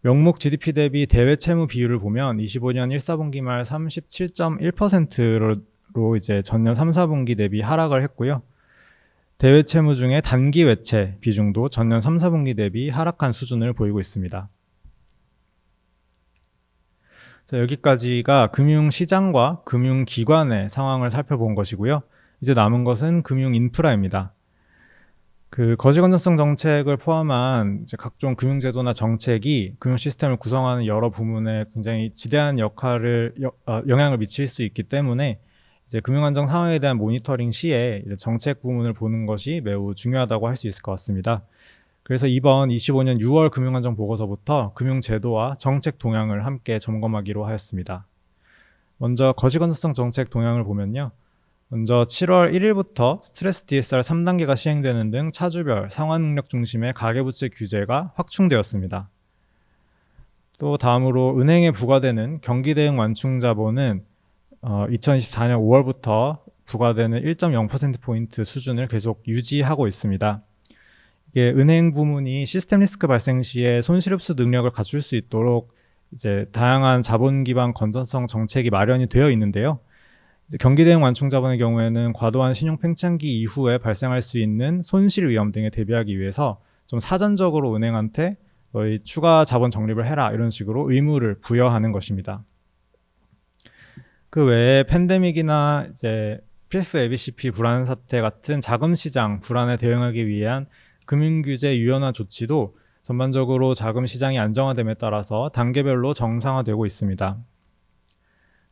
A: 명목 GDP 대비 대외 채무 비율을 보면 25년 1사분기 말 37.1%로 이제 전년 3, 4분기 대비 하락을 했고요. 대외 채무 중에 단기 외채 비중도 전년 3, 4분기 대비 하락한 수준을 보이고 있습니다. 자, 여기까지가 금융시장과 금융기관의 상황을 살펴본 것이고요. 이제 남은 것은 금융인프라입니다. 그 거시 건전성 정책을 포함한 이제 각종 금융제도나 정책이 금융 시스템을 구성하는 여러 부문에 굉장히 지대한 영향을 미칠 수 있기 때문에 이제 금융안정 상황에 대한 모니터링 시에 정책 부문을 보는 것이 매우 중요하다고 할 수 있을 것 같습니다. 그래서 이번 25년 6월 금융안정 보고서부터 금융제도와 정책 동향을 함께 점검하기로 하였습니다. 먼저 거시 건전성 정책 동향을 보면요. 먼저 7월 1일부터 스트레스 DSR 3단계가 시행되는 등 차주별 상환 능력 중심의 가계부채 규제가 확충되었습니다. 또 다음으로 은행에 부과되는 경기대응 완충 자본은 2024년 5월부터 부과되는 1.0%포인트 수준을 계속 유지하고 있습니다. 이게 은행 부문이 시스템 리스크 발생 시에 손실 흡수 능력을 갖출 수 있도록 이제 다양한 자본 기반 건전성 정책이 마련이 되어 있는데요. 경기대응 완충 자본의 경우에는 과도한 신용 팽창기 이후에 발생할 수 있는 손실 위험 등에 대비하기 위해서 좀 사전적으로 은행한테 너희 추가 자본 적립을 해라 이런 식으로 의무를 부여하는 것입니다. 그 외에 팬데믹이나 이제 PFABCP 불안 사태 같은 자금 시장 불안에 대응하기 위한 금융규제 유연화 조치도 전반적으로 자금 시장이 안정화됨에 따라서 단계별로 정상화되고 있습니다.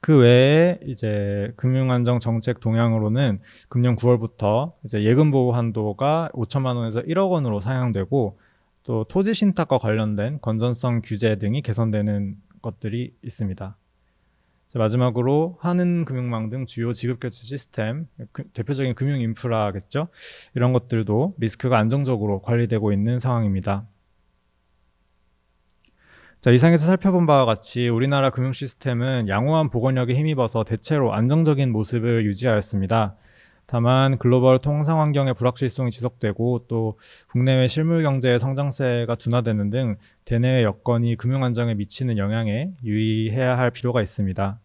A: 그 외에 이제 금융안정 정책 동향으로는 금년 9월부터 이제 예금 보호 한도가 5천만 원에서 1억 원으로 상향되고 또 토지 신탁과 관련된 건전성 규제 등이 개선되는 것들이 있습니다. 마지막으로 한은금융망 등 주요 지급결제 시스템, 대표적인 금융 인프라겠죠. 이런 것들도 리스크가 안정적으로 관리되고 있는 상황입니다. 자, 이상에서 살펴본 바와 같이 우리나라 금융 시스템은 양호한 보건력에 힘입어서 대체로 안정적인 모습을 유지하였습니다. 다만 글로벌 통상 환경의 불확실성이 지속되고 또 국내외 실물 경제의 성장세가 둔화되는 등 대내외 여건이 금융 안정에 미치는 영향에 유의해야 할 필요가 있습니다.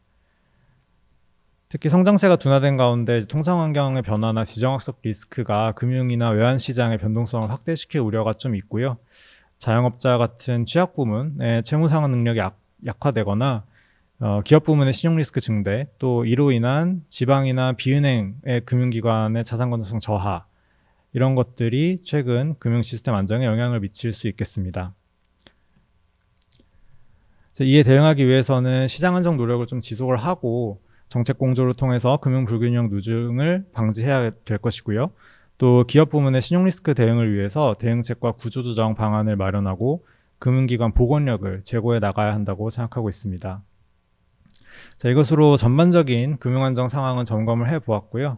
A: 특히 성장세가 둔화된 가운데 통상 환경의 변화나 지정학적 리스크가 금융이나 외환 시장의 변동성을 확대시킬 우려가 좀 있고요. 자영업자 같은 취약 부문의 채무 상환 능력이 약화되거나 기업 부문의 신용 리스크 증대, 또 이로 인한 지방이나 비은행의 금융기관의 자산 건전성 저하, 이런 것들이 최근 금융 시스템 안정에 영향을 미칠 수 있겠습니다. 이에 대응하기 위해서는 시장 안정 노력을 좀 지속을 하고 정책 공조를 통해서 금융 불균형 누중을 방지해야 될 것이고요. 또 기업 부문의 신용 리스크 대응을 위해서 대응책과 구조조정 방안을 마련하고 금융기관 보건력을 제고해 나가야 한다고 생각하고 있습니다. 자, 이것으로 전반적인 금융안정 상황은 점검을 해보았고요.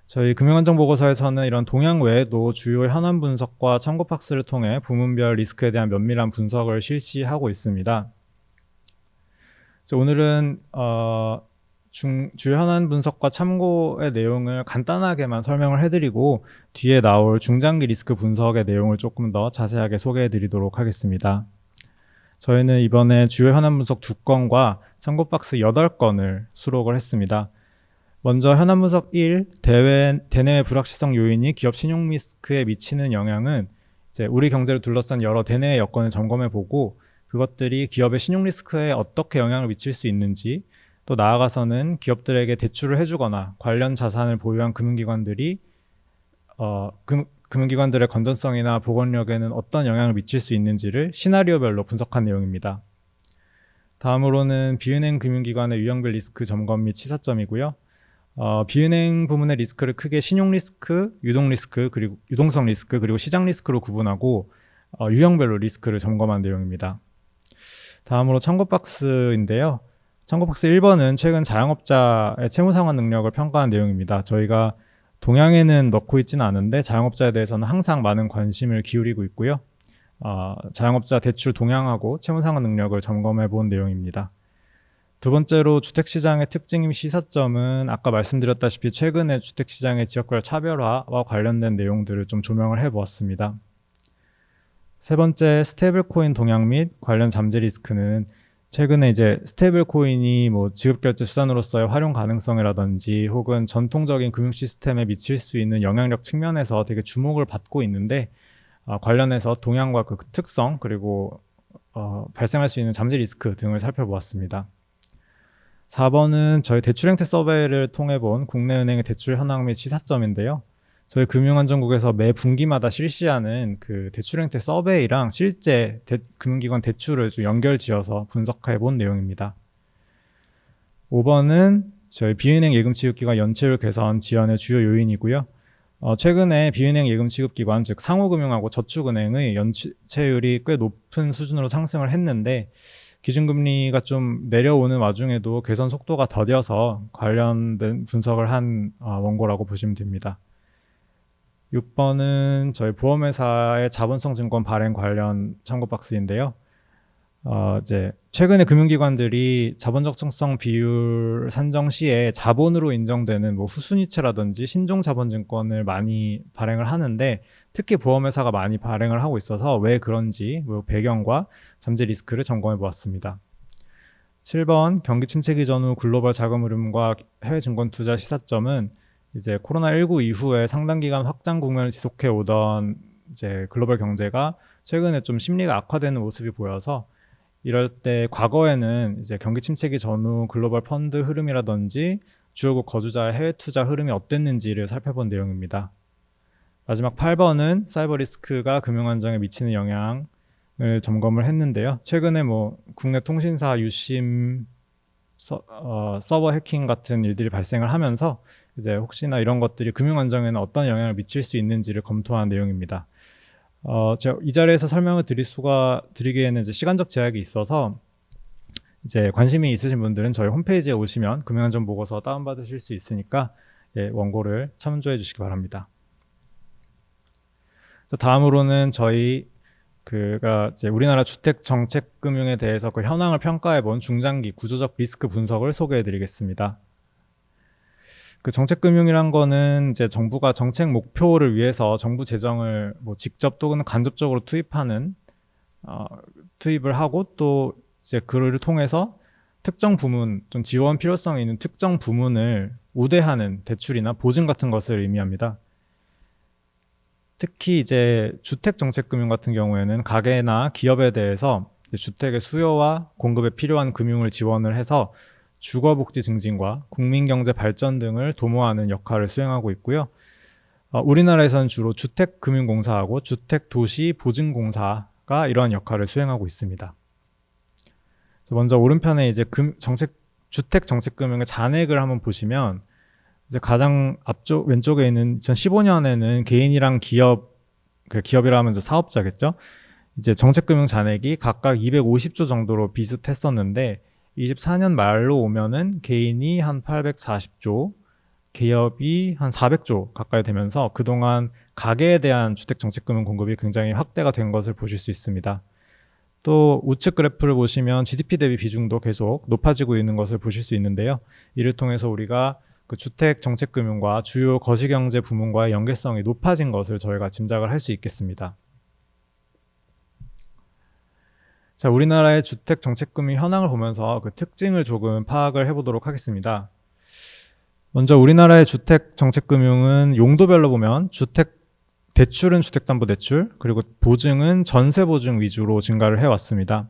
A: 저희 금융안정 보고서에서는 이런 동향 외에도 주요 현안 분석과 참고 박스를 통해 부문별 리스크에 대한 면밀한 분석을 실시하고 있습니다. 오늘은 주요 현안 분석과 참고의 내용을 간단하게만 설명을 해드리고 뒤에 나올 중장기 리스크 분석의 내용을 조금 더 자세하게 소개해드리도록 하겠습니다. 저희는 이번에 주요 현안 분석 2건과 참고 박스 8건을 수록을 했습니다. 먼저 현안 분석 1, 대내외 불확실성 요인이 기업 신용 리스크에 미치는 영향은 이제 우리 경제를 둘러싼 여러 대내외 여건을 점검해보고 그것들이 기업의 신용 리스크에 어떻게 영향을 미칠 수 있는지, 또 나아가서는 기업들에게 대출을 해주거나 관련 자산을 보유한 금융기관들이 금융기관들의 건전성이나 보건력에는 어떤 영향을 미칠 수 있는지를 시나리오별로 분석한 내용입니다. 다음으로는 비은행 금융기관의 유형별 리스크 점검 및 시사점이고요. 비은행 부문의 리스크를 크게 신용 리스크, 유동 리스크, 그리고 유동성 리스크, 그리고 시장 리스크로 구분하고 유형별로 리스크를 점검한 내용입니다. 다음으로 참고 박스인데요. 참고 박스 1번은 최근 자영업자의 채무상환 능력을 평가한 내용입니다. 저희가 동향에는 넣고 있지는 않은데 자영업자에 대해서는 항상 많은 관심을 기울이고 있고요. 자영업자 대출 동향하고 채무상환 능력을 점검해 본 내용입니다. 두 번째로 주택시장의 특징임 시사점은 아까 말씀드렸다시피 최근에 주택시장의 지역별 차별화와 관련된 내용들을 좀 조명을 해보았습니다. 세 번째, 스테이블 코인 동향 및 관련 잠재 리스크는 최근에 이제 스테이블 코인이 뭐 지급결제 수단으로서의 활용 가능성이라든지 혹은 전통적인 금융 시스템에 미칠 수 있는 영향력 측면에서 되게 주목을 받고 있는데 관련해서 동향과 그 특성 그리고 발생할 수 있는 잠재 리스크 등을 살펴보았습니다. 4번은 저희 대출행태 서베이를 통해 본 국내은행의 대출 현황 및 시사점인데요. 저희 금융안전국에서 매 분기마다 실시하는 그 대출행태 서베이랑 실제 금융기관 대출을 좀 연결지어서 분석해 본 내용입니다. 5번은 저희 비은행 예금취급기관 연체율 개선 지연의 주요 요인이고요. 최근에 비은행 예금취급기관 즉 상호금융하고 저축은행의 연체율이 꽤 높은 수준으로 상승을 했는데 기준금리가 좀 내려오는 와중에도 개선 속도가 더뎌서 관련된 분석을 한 원고라고 보시면 됩니다. 6번은 저희 보험회사의 자본성 증권 발행 관련 참고 박스인데요. 이제 최근에 금융기관들이 자본 적정성 비율 산정 시에 자본으로 인정되는 뭐 후순위채라든지 신종 자본증권을 많이 발행을 하는데 특히 보험회사가 많이 발행을 하고 있어서 왜 그런지 뭐 배경과 잠재 리스크를 점검해 보았습니다. 7번 경기 침체기 전후 글로벌 자금 흐름과 해외 증권 투자 시사점은 이제 코로나19 이후에 상당 기간 확장 국면을 지속해 오던 이제 글로벌 경제가 최근에 좀 심리가 악화되는 모습이 보여서 이럴 때 과거에는 이제 경기 침체기 전후 글로벌 펀드 흐름이라든지 주요국 거주자의 해외 투자 흐름이 어땠는지를 살펴본 내용입니다. 마지막 8번은 사이버 리스크가 금융 안정에 미치는 영향을 점검을 했는데요. 최근에 뭐 국내 통신사 유심 서버 해킹 같은 일들이 발생을 하면서 이제 혹시나 이런 것들이 금융 안정에는 어떤 영향을 미칠 수 있는지를 검토한 내용입니다. 제가 이 자리에서 설명을 드리기에는 이제 시간적 제약이 있어서 이제 관심이 있으신 분들은 저희 홈페이지에 오시면 금융안전 보고서 다운받으실 수 있으니까 원고를 참조해 주시기 바랍니다. 다음으로는 저희가 이제 우리나라 주택 정책 금융에 대해서 그 현황을 평가해 본 중장기 구조적 리스크 분석을 소개해 드리겠습니다. 그 정책 금융이란 거는 이제 정부가 정책 목표를 위해서 정부 재정을 뭐 직접 또는 간접적으로 투입을 하고 또 이제 그를 통해서 특정 부문, 좀 지원 필요성이 있는 특정 부문을 우대하는 대출이나 보증 같은 것을 의미합니다. 특히 이제 주택 정책 금융 같은 경우에는 가게나 기업에 대해서 주택의 수요와 공급에 필요한 금융을 지원을 해서 주거복지 증진과 국민경제 발전 등을 도모하는 역할을 수행하고 있고요. 우리나라에서는 주로 주택금융공사하고 주택도시보증공사가 이러한 역할을 수행하고 있습니다. 먼저 오른편에 이제 주택 정책금융의 잔액을 한번 보시면 이제 가장 앞쪽 왼쪽에 있는 2015년에는 개인이랑 기업이라 하면 사업자겠죠. 이제 정책금융 잔액이 각각 250조 정도로 비슷했었는데 24년 말로 오면은 개인이 한 840조, 기업이 한 400조 가까이 되면서 그동안 가계에 대한 주택 정책금융 공급이 굉장히 확대가 된 것을 보실 수 있습니다. 또 우측 그래프를 보시면 GDP 대비 비중도 계속 높아지고 있는 것을 보실 수 있는데요. 이를 통해서 우리가 그 주택 정책 금융과 주요 거시경제 부문과의 연계성이 높아진 것을 저희가 짐작을 할 수 있겠습니다. 자, 우리나라의 주택 정책 금융 현황을 보면서 그 특징을 조금 파악을 해보도록 하겠습니다. 먼저 우리나라의 주택 정책 금융은 용도별로 보면 대출은 주택담보대출, 그리고 보증은 전세보증 위주로 증가를 해왔습니다.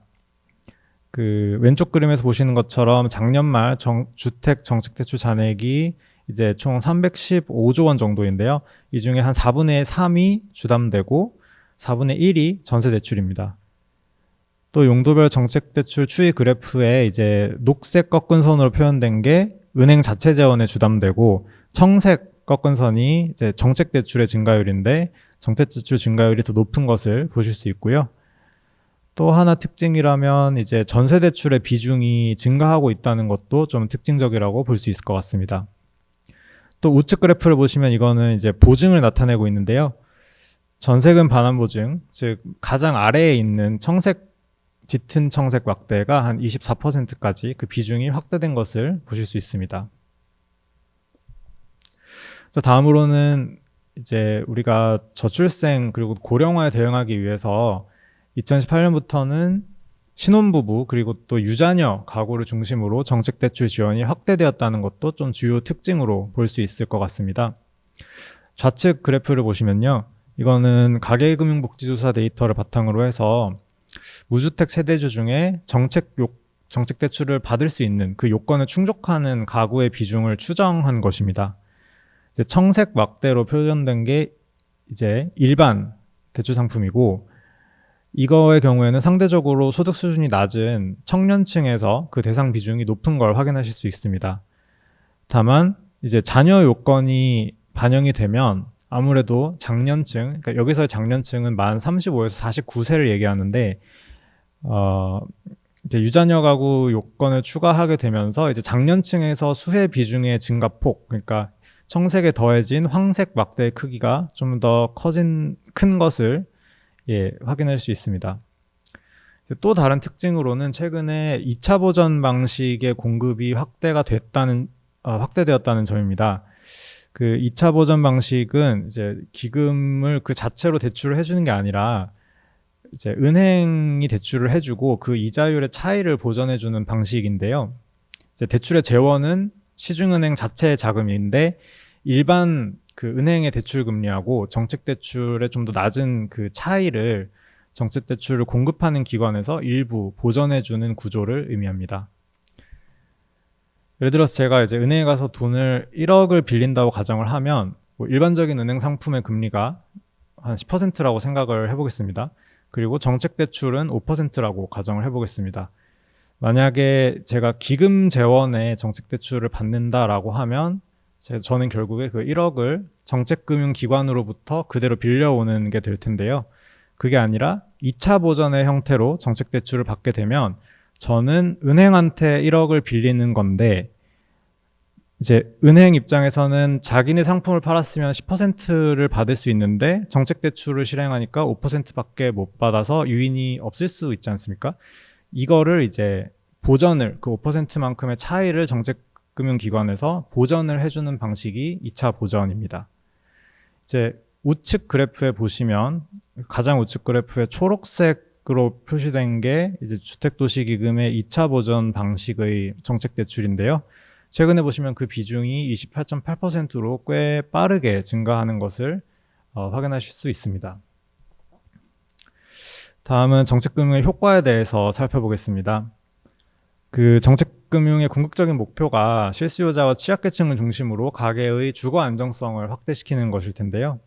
A: 그 왼쪽 그림에서 보시는 것처럼 작년 말 주택 정책대출 잔액이 이제 총 315조 원 정도인데요. 이 중에 한 4분의 3이 주담대고 4분의 1이 전세대출입니다. 또 용도별 정책대출 추이 그래프에 이제 녹색 꺾은 선으로 표현된 게 은행 자체 재원에 주담대고 청색 꺾은 선이 이제 정책 대출의 증가율인데 정책 대출 증가율이 더 높은 것을 보실 수 있고요. 또 하나 특징이라면 이제 전세 대출의 비중이 증가하고 있다는 것도 좀 특징적이라고 볼 수 있을 것 같습니다. 또 우측 그래프를 보시면 이거는 이제 보증을 나타내고 있는데요. 전세금 반환 보증, 즉 가장 아래에 있는 짙은 청색 막대가 한 24%까지 그 비중이 확대된 것을 보실 수 있습니다. 자, 다음으로는 이제 우리가 저출생 그리고 고령화에 대응하기 위해서 2018년부터는 신혼부부 그리고 또 유자녀 가구를 중심으로 정책대출 지원이 확대되었다는 것도 좀 주요 특징으로 볼 수 있을 것 같습니다. 좌측 그래프를 보시면요. 이거는 가계금융복지조사 데이터를 바탕으로 해서 무주택 세대주 중에 정책대출을 받을 수 있는 그 요건을 충족하는 가구의 비중을 추정한 것입니다. 이제 청색 막대로 표현된 게 이제 일반 대출 상품이고, 이거의 경우에는 상대적으로 소득 수준이 낮은 청년층에서 그 대상 비중이 높은 걸 확인하실 수 있습니다. 다만 이제 자녀 요건이 반영이 되면 아무래도 장년층, 그러니까 여기서의 장년층은 만 35에서 49세를 얘기하는데 이제 유자녀 가구 요건을 추가하게 되면서 이제 장년층에서 수혜 비중의 증가폭, 그러니까 청색에 더해진 황색 막대의 크기가 좀 더 큰 것을 확인할 수 있습니다. 또 다른 특징으로는 최근에 2차 보전 방식의 공급이 확대되었다는 점입니다. 그 2차 보전 방식은 이제 기금을 그 자체로 대출을 해주는 게 아니라 이제 은행이 대출을 해주고 그 이자율의 차이를 보전해주는 방식인데요. 이제 대출의 재원은 시중은행 자체의 자금인데 일반 그 은행의 대출 금리하고 정책 대출의 좀 더 낮은 그 차이를 정책 대출을 공급하는 기관에서 일부 보전해주는 구조를 의미합니다. 예를 들어서 제가 이제 은행에 가서 돈을 1억을 빌린다고 가정을 하면 뭐 일반적인 은행 상품의 금리가 한 10%라고 생각을 해보겠습니다. 그리고 정책 대출은 5%라고 가정을 해보겠습니다. 만약에 제가 기금 재원의 정책 대출을 받는다라고 하면 저는 결국에 그 1억을 정책금융기관으로부터 그대로 빌려오는 게 될 텐데요. 그게 아니라 2차 보전의 형태로 정책대출을 받게 되면 저는 은행한테 1억을 빌리는 건데 이제 은행 입장에서는 자기네 상품을 팔았으면 10%를 받을 수 있는데 정책대출을 실행하니까 5%밖에 못 받아서 유인이 없을 수 있지 않습니까? 이거를 이제 보전을, 그 5%만큼의 차이를 정책금융기관에서 보전을 해주는 방식이 2차 보전입니다. 이제 우측 그래프에 보시면 가장 우측 그래프에 초록색으로 표시된 게 이제 주택도시기금의 2차 보전 방식의 정책대출인데요. 최근에 보시면 그 비중이 28.8%로 꽤 빠르게 증가하는 것을 확인하실 수 있습니다. 다음은 정책금융의 효과에 대해서 살펴보겠습니다. 그 정책금융의 궁극적인 목표가 실수요자와 취약계층을 중심으로 가계의 주거 안정성을 확대시키는 것일 텐데요.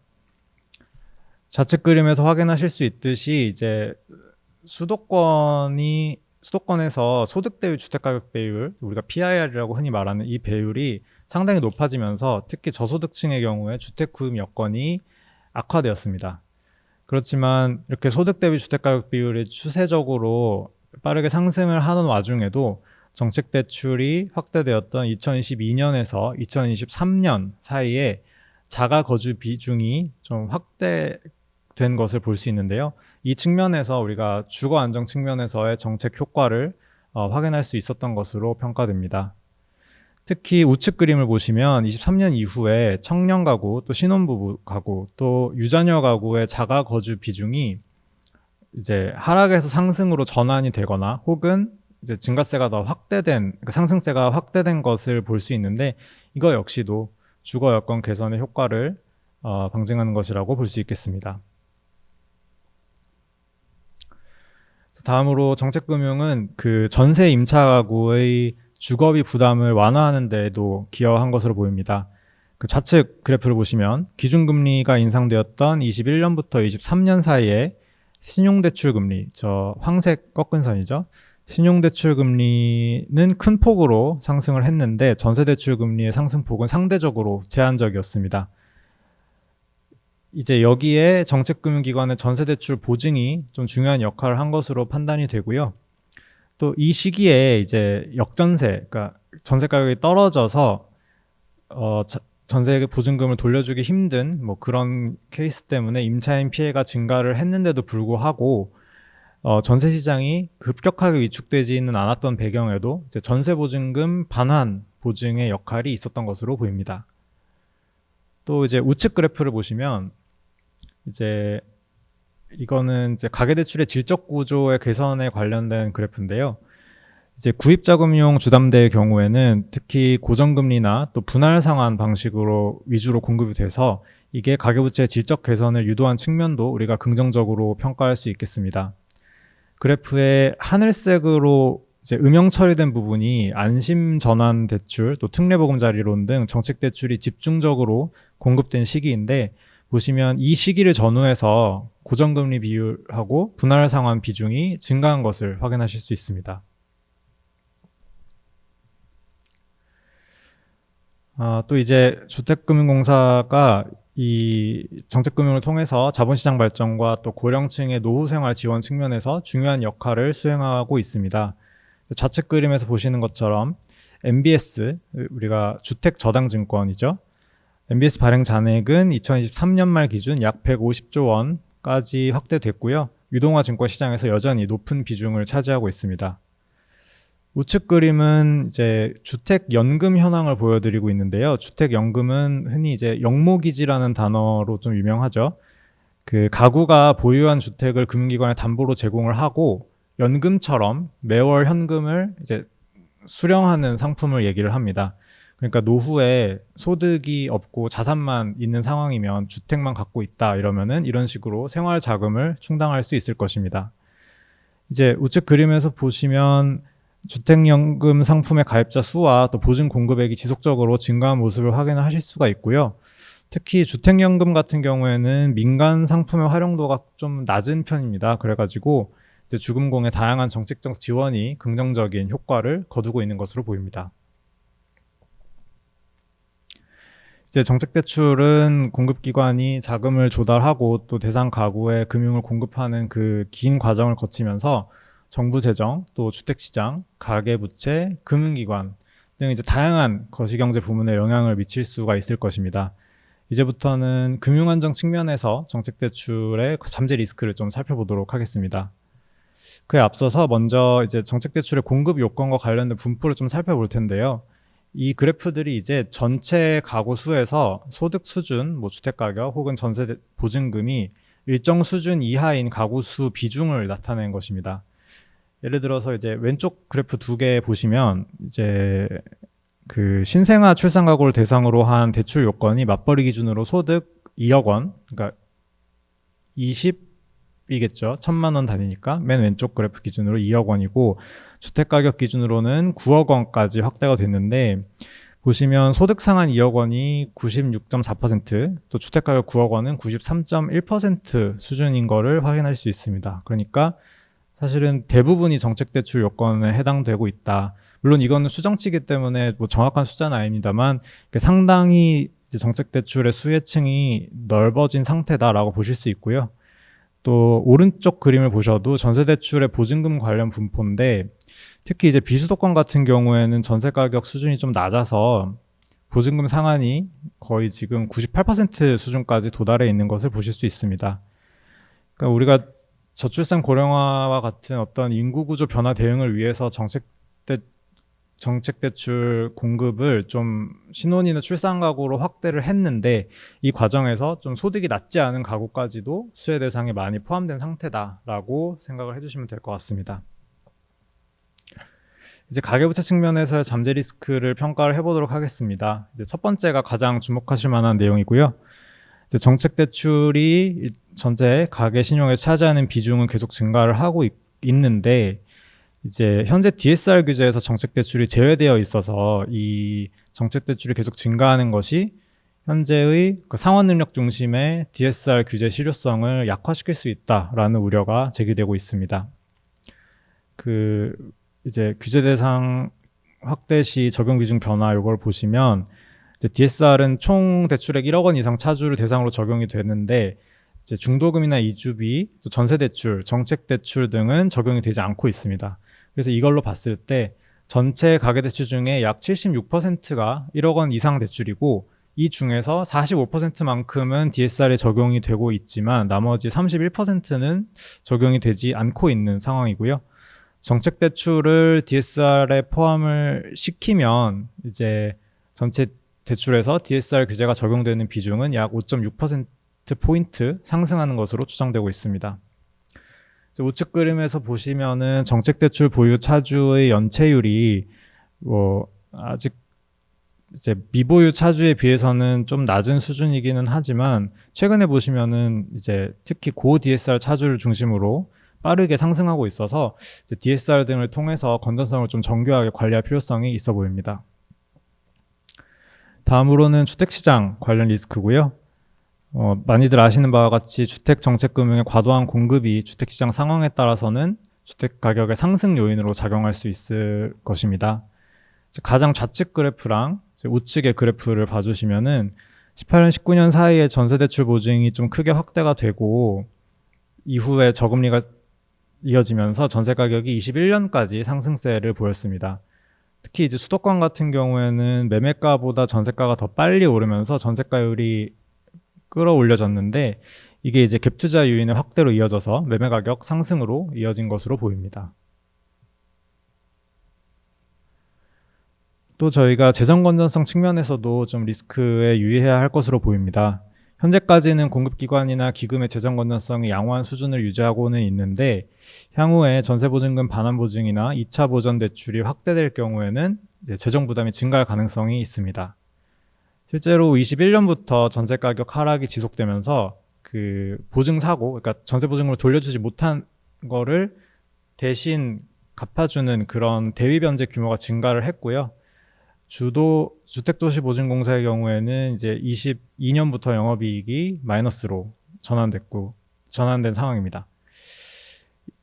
A: 좌측 그림에서 확인하실 수 있듯이 이제 수도권에서 소득 대비 주택가격 배율, 우리가 PIR이라고 흔히 말하는 이 배율이 상당히 높아지면서 특히 저소득층의 경우에 주택 구입 여건이 악화되었습니다. 그렇지만 이렇게 소득 대비 주택가격 비율이 추세적으로 빠르게 상승을 하는 와중에도 정책 대출이 확대되었던 2022년에서 2023년 사이에 자가 거주 비중이 좀 확대되지 된 것을 볼 수 있는데요. 이 측면에서 우리가 주거 안정 측면에서의 정책 효과를 확인할 수 있었던 것으로 평가됩니다. 특히 우측 그림을 보시면 23년 이후에 청년 가구, 또 신혼부부 가구, 또 유자녀 가구의 자가 거주 비중이 이제 하락에서 상승으로 전환이 되거나 혹은 이제 증가세가 더 확대된, 그러니까 상승세가 확대된 것을 볼 수 있는데, 이거 역시도 주거 여건 개선의 효과를 방증하는 것이라고 볼 수 있겠습니다. 다음으로 정책금융은 그 전세 임차 가구의 주거비 부담을 완화하는 데에도 기여한 것으로 보입니다. 그 좌측 그래프를 보시면 기준금리가 인상되었던 21년부터 23년 사이에 신용대출 금리, 저 황색 꺾은 선이죠. 신용대출 금리는 큰 폭으로 상승을 했는데 전세대출 금리의 상승폭은 상대적으로 제한적이었습니다. 이제 여기에 정책금융기관의 전세대출 보증이 좀 중요한 역할을 한 것으로 판단이 되고요. 또 이 시기에 이제 역전세, 그러니까 전세 가격이 떨어져서 전세 보증금을 돌려주기 힘든 뭐 그런 케이스 때문에 임차인 피해가 증가를 했는데도 불구하고 전세 시장이 급격하게 위축되지는 않았던 배경에도 이제 전세 보증금 반환 보증의 역할이 있었던 것으로 보입니다. 또 이제 우측 그래프를 보시면 이제 이거는 이제 가계대출의 질적 구조의 개선에 관련된 그래프인데요. 이제 구입자금융 주담대의 경우에는 특히 고정금리나 또 분할 상환 방식으로 위주로 공급이 돼서 이게 가계부채의 질적 개선을 유도한 측면도 우리가 긍정적으로 평가할 수 있겠습니다. 그래프의 하늘색으로 이제 음영 처리된 부분이 안심 전환 대출, 또 특례보금자리론 등 정책 대출이 집중적으로 공급된 시기인데, 보시면 이 시기를 전후해서 고정금리 비율하고 분할 상환 비중이 증가한 것을 확인하실 수 있습니다. 또 이제 주택금융공사가 이 정책금융을 통해서 자본시장 발전과 또 고령층의 노후 생활 지원 측면에서 중요한 역할을 수행하고 있습니다. 좌측 그림에서 보시는 것처럼 MBS, 우리가 주택저당증권이죠. MBS 발행 잔액은 2023년 말 기준 약 150조 원까지 확대됐고요. 유동화 증권 시장에서 여전히 높은 비중을 차지하고 있습니다. 우측 그림은 이제 주택연금 현황을 보여드리고 있는데요. 주택연금은 흔히 이제 영모기지라는 단어로 좀 유명하죠. 그 가구가 보유한 주택을 금융기관에 담보로 제공을 하고 연금처럼 매월 현금을 이제 수령하는 상품을 얘기를 합니다. 그러니까 노후에 소득이 없고 자산만 있는 상황이면 주택만 갖고 있다 이러면은 이런 식으로 생활 자금을 충당할 수 있을 것입니다. 이제 우측 그림에서 보시면 주택연금 상품의 가입자 수와 또 보증 공급액이 지속적으로 증가한 모습을 확인을 하실 수가 있고요. 특히 주택연금 같은 경우에는 민간 상품의 활용도가 좀 낮은 편입니다. 그래가지고 이제 주금공의 다양한 정책적 지원이 긍정적인 효과를 거두고 있는 것으로 보입니다. 이제 정책대출은 공급기관이 자금을 조달하고 또 대상 가구에 금융을 공급하는 그 긴 과정을 거치면서 정부 재정, 또 주택시장, 가계부채, 금융기관 등 이제 다양한 거시경제 부문에 영향을 미칠 수가 있을 것입니다. 이제부터는 금융안정 측면에서 정책대출의 잠재 리스크를 좀 살펴보도록 하겠습니다. 그에 앞서서 먼저 이제 정책대출의 공급 요건과 관련된 분포를 좀 살펴볼 텐데요. 이 그래프들이 이제 전체 가구 수에서 소득 수준, 뭐 주택가격 혹은 전세 보증금이 일정 수준 이하인 가구 수 비중을 나타낸 것입니다. 예를 들어서 이제 왼쪽 그래프 두 개 보시면 이제 그 신생아 출산 가구를 대상으로 한 대출 요건이 맞벌이 기준으로 소득 2억 원, 그러니까 20이겠죠. 1,000만 원 단위니까 맨 왼쪽 그래프 기준으로 2억 원이고 주택 가격 기준으로는 9억 원까지 확대가 됐는데, 보시면 소득 상한 2억 원이 96.4%, 또 주택 가격 9억 원은 93.1% 수준인 거를 확인할 수 있습니다. 그러니까 사실은 대부분이 정책대출 요건에 해당되고 있다. 물론 이거는 수정치기 때문에 뭐 정확한 숫자는 아닙니다만 상당히 이제 정책대출의 수혜층이 넓어진 상태다라고 보실 수 있고요. 또 오른쪽 그림을 보셔도 전세대출의 보증금 관련 분포인데, 특히 이제 비수도권 같은 경우에는 전세 가격 수준이 좀 낮아서 보증금 상한이 거의 지금 98% 수준까지 도달해 있는 것을 보실 수 있습니다. 그러니까 우리가 저출산 고령화와 같은 어떤 인구 구조 변화 대응을 위해서 정책 대출 공급을 좀 신혼이나 출산 가구로 확대를 했는데, 이 과정에서 좀 소득이 낮지 않은 가구까지도 수혜 대상에 많이 포함된 상태다라고 생각을 해주시면 될 것 같습니다. 이제 가계부채 측면에서의 잠재 리스크를 평가를 해보도록 하겠습니다. 이제 첫 번째가 가장 주목하실 만한 내용이고요. 이제 정책 대출이 전체 가계 신용에 차지하는 비중은 계속 증가를 하고 있는데, 이제 현재 DSR 규제에서 정책 대출이 제외되어 있어서 이 정책 대출이 계속 증가하는 것이 현재의 그 상환 능력 중심의 DSR 규제 실효성을 약화시킬 수 있다라는 우려가 제기되고 있습니다. 이제 규제 대상 확대 시 적용 비중 변화 이걸 보시면, 이제 DSR은 총 대출액 1억 원 이상 차주를 대상으로 적용이 되는데, 이제 중도금이나 이주비, 또 전세 대출, 정책 대출 등은 적용이 되지 않고 있습니다. 그래서 이걸로 봤을 때 전체 가계 대출 중에 약 76%가 1억 원 이상 대출이고, 이 중에서 45%만큼은 DSR에 적용이 되고 있지만 나머지 31%는 적용이 되지 않고 있는 상황이고요. 정책 대출을 DSR에 포함을 시키면 이제 전체 대출에서 DSR 규제가 적용되는 비중은 약 5.6%포인트 상승하는 것으로 추정되고 있습니다. 우측 그림에서 보시면은 정책 대출 보유 차주의 연체율이 아직 이제 미보유 차주에 비해서는 좀 낮은 수준이기는 하지만, 최근에 보시면은 이제 특히 고 DSR 차주를 중심으로 빠르게 상승하고 있어서 이제 DSR 등을 통해서 건전성을 좀 정교하게 관리할 필요성이 있어 보입니다. 다음으로는 주택시장 관련 리스크고요. 많이들 아시는 바와 같이 주택정책금융의 과도한 공급이 주택시장 상황에 따라서는 주택 가격의 상승 요인으로 작용할 수 있을 것입니다. 가장 좌측 그래프랑 우측의 그래프를 봐주시면은 18년, 19년 사이에 전세대출 보증이 좀 크게 확대가 되고 이후에 저금리가 이어지면서 전세 가격이 21년까지 상승세를 보였습니다. 특히 이제 수도권 같은 경우에는 매매가보다 전세가가 더 빨리 오르면서 전세가율이 끌어올려졌는데, 이게 이제 갭투자 유인의 확대로 이어져서 매매 가격 상승으로 이어진 것으로 보입니다. 또 저희가 재정 건전성 측면에서도 좀 리스크에 유의해야 할 것으로 보입니다. 현재까지는 공급기관이나 기금의 재정 건전성이 양호한 수준을 유지하고는 있는데, 향후에 전세보증금 반환보증이나 2차 보전 대출이 확대될 경우에는 재정 부담이 증가할 가능성이 있습니다. 실제로 21년부터 전세 가격 하락이 지속되면서 그 보증 사고, 그러니까 전세 보증금을 돌려주지 못한 거를 대신 갚아주는 그런 대위 변제 규모가 증가를 했고요. 주택도시보증공사의 경우에는 이제 22년부터 영업이익이 마이너스로 전환된 상황입니다.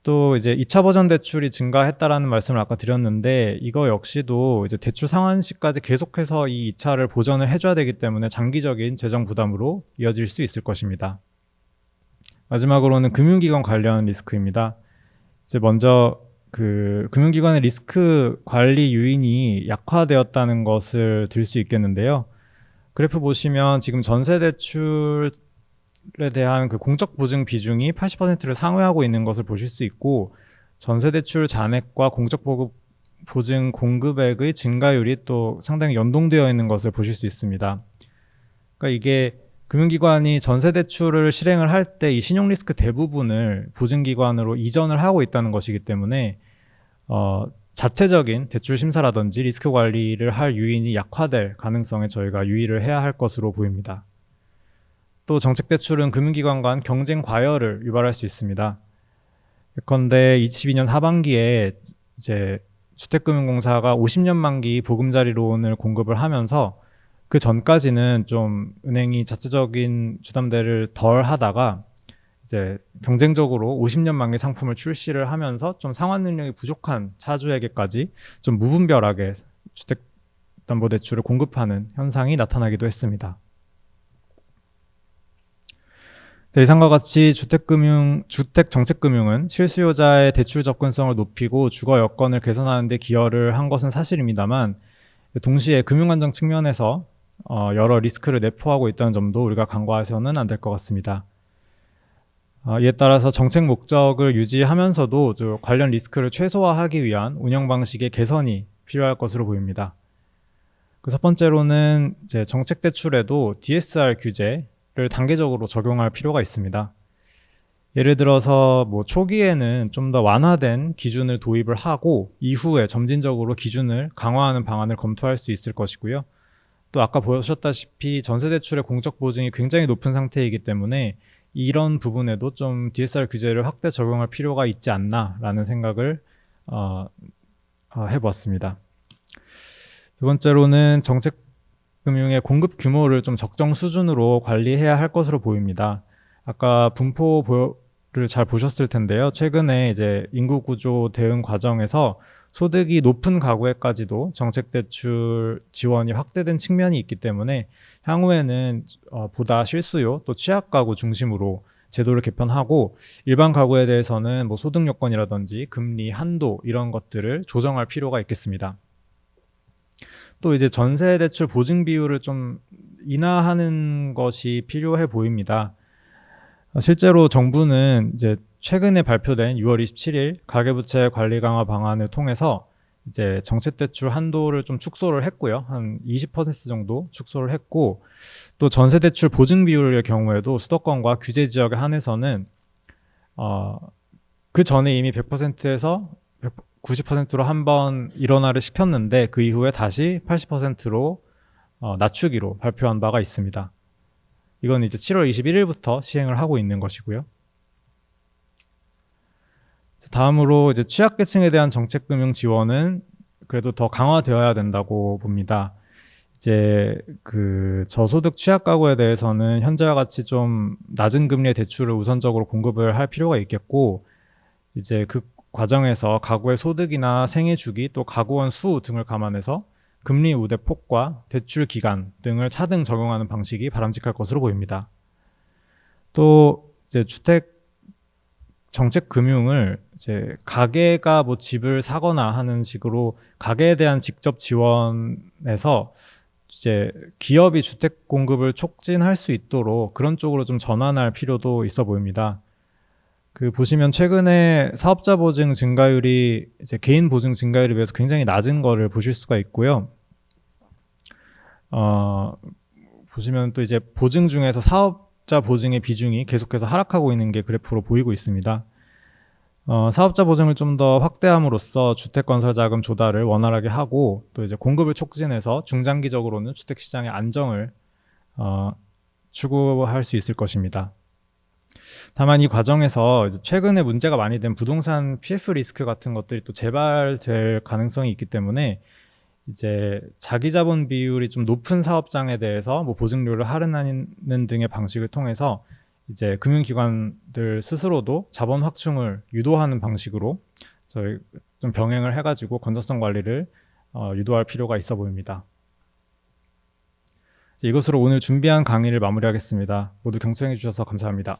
A: 또 이제 2차 버전 대출이 증가했다라는 말씀을 아까 드렸는데, 이거 역시도 이제 대출 상환 시까지 계속해서 이 2차를 보전을 해줘야 되기 때문에 장기적인 재정 부담으로 이어질 수 있을 것입니다. 마지막으로는 금융기관 관련 리스크입니다. 이제 먼저 금융기관의 리스크 관리 요인이 약화되었다는 것을 들 수 있겠는데요. 그래프 보시면 지금 전세 대출에 대한 그 공적 보증 비중이 80%를 상회하고 있는 것을 보실 수 있고, 전세 대출 잔액과 공적 보증 공급액의 증가율이 또 상당히 연동되어 있는 것을 보실 수 있습니다. 그러니까 이게 금융기관이 전세 대출을 실행을 할 때 이 신용 리스크 대부분을 보증기관으로 이전을 하고 있다는 것이기 때문에 자체적인 대출 심사라든지 리스크 관리를 할 요인이 약화될 가능성에 저희가 유의를 해야 할 것으로 보입니다. 또 정책 대출은 금융기관 간 경쟁 과열을 유발할 수 있습니다. 예컨대 22년 하반기에 이제 주택금융공사가 50년 만기 보금자리론을 공급을 하면서, 그 전까지는 좀 은행이 자체적인 주담대를 덜 하다가 이제 경쟁적으로 50년 만기 상품을 출시를 하면서 좀 상환 능력이 부족한 차주에게까지 좀 무분별하게 주택담보대출을 공급하는 현상이 나타나기도 했습니다. 이상과 같이 주택정책금융은 실수요자의 대출 접근성을 높이고 주거 여건을 개선하는 데 기여를 한 것은 사실입니다만, 동시에 금융안정 측면에서 여러 리스크를 내포하고 있다는 점도 우리가 간과해서는 안 될 것 같습니다. 이에 따라서 정책 목적을 유지하면서도 관련 리스크를 최소화하기 위한 운영 방식의 개선이 필요할 것으로 보입니다. 그 첫 번째로는 이제 정책 대출에도 DSR 규제를 단계적으로 적용할 필요가 있습니다. 예를 들어서 초기에는 좀 더 완화된 기준을 도입을 하고 이후에 점진적으로 기준을 강화하는 방안을 검토할 수 있을 것이고요. 또 아까 보셨다시피 전세대출의 공적 보증이 굉장히 높은 상태이기 때문에 이런 부분에도 좀 DSR 규제를 확대 적용할 필요가 있지 않나라는 생각을 해보았습니다. 두 번째로는 정책금융의 공급 규모를 좀 적정 수준으로 관리해야 할 것으로 보입니다. 아까 분포를 잘 보셨을 텐데요. 최근에 이제 인구 구조 대응 과정에서 소득이 높은 가구에까지도 정책대출 지원이 확대된 측면이 있기 때문에 향후에는 보다 실수요 또 취약 가구 중심으로 제도를 개편하고 일반 가구에 대해서는 소득 요건이라든지 금리 한도 이런 것들을 조정할 필요가 있겠습니다. 또 이제 전세 대출 보증 비율을 좀 인하하는 것이 필요해 보입니다. 실제로 정부는 이제 최근에 발표된 6월 27일 가계부채 관리 강화 방안을 통해서 이제 정책대출 한도를 좀 축소를 했고요. 한 20% 정도 축소를 했고, 또 전세대출 보증 비율의 경우에도 수도권과 규제 지역에 한해서는 그 전에 이미 100%에서 90%로 한번 일원화를 시켰는데 그 이후에 다시 80%로 낮추기로 발표한 바가 있습니다. 이건 이제 7월 21일부터 시행을 하고 있는 것이고요. 다음으로 이제 취약계층에 대한 정책금융 지원은 그래도 더 강화되어야 된다고 봅니다. 이제 그 저소득 취약 가구에 대해서는 현재와 같이 좀 낮은 금리의 대출을 우선적으로 공급을 할 필요가 있겠고, 이제 그 과정에서 가구의 소득이나 생애 주기 또 가구원 수 등을 감안해서 금리 우대 폭과 대출 기간 등을 차등 적용하는 방식이 바람직할 것으로 보입니다. 또 이제 주택 정책 금융을 이제 가계가 집을 사거나 하는 식으로 가계에 대한 직접 지원에서 이제 기업이 주택 공급을 촉진할 수 있도록 그런 쪽으로 좀 전환할 필요도 있어 보입니다. 그 보시면 최근에 사업자 보증 증가율이 이제 개인 보증 증가율에 비해서 굉장히 낮은 거를 보실 수가 있고요. 보시면 또 이제 보증 중에서 사업자 보증의 비중이 계속해서 하락하고 있는 게 그래프로 보이고 있습니다. 사업자 보증을 좀 더 확대함으로써 주택 건설 자금 조달을 원활하게 하고 또 이제 공급을 촉진해서 중장기적으로는 주택 시장의 안정을 추구할 수 있을 것입니다. 다만 이 과정에서 이제 최근에 문제가 많이 된 부동산 PF 리스크 같은 것들이 또 재발될 가능성이 있기 때문에 이제 자기 자본 비율이 좀 높은 사업장에 대해서 보증료를 할인하는 등의 방식을 통해서 이제 금융기관들 스스로도 자본 확충을 유도하는 방식으로 저희 좀 병행을 해가지고 건전성 관리를 유도할 필요가 있어 보입니다. 이것으로 오늘 준비한 강의를 마무리하겠습니다. 모두 경청해 주셔서 감사합니다.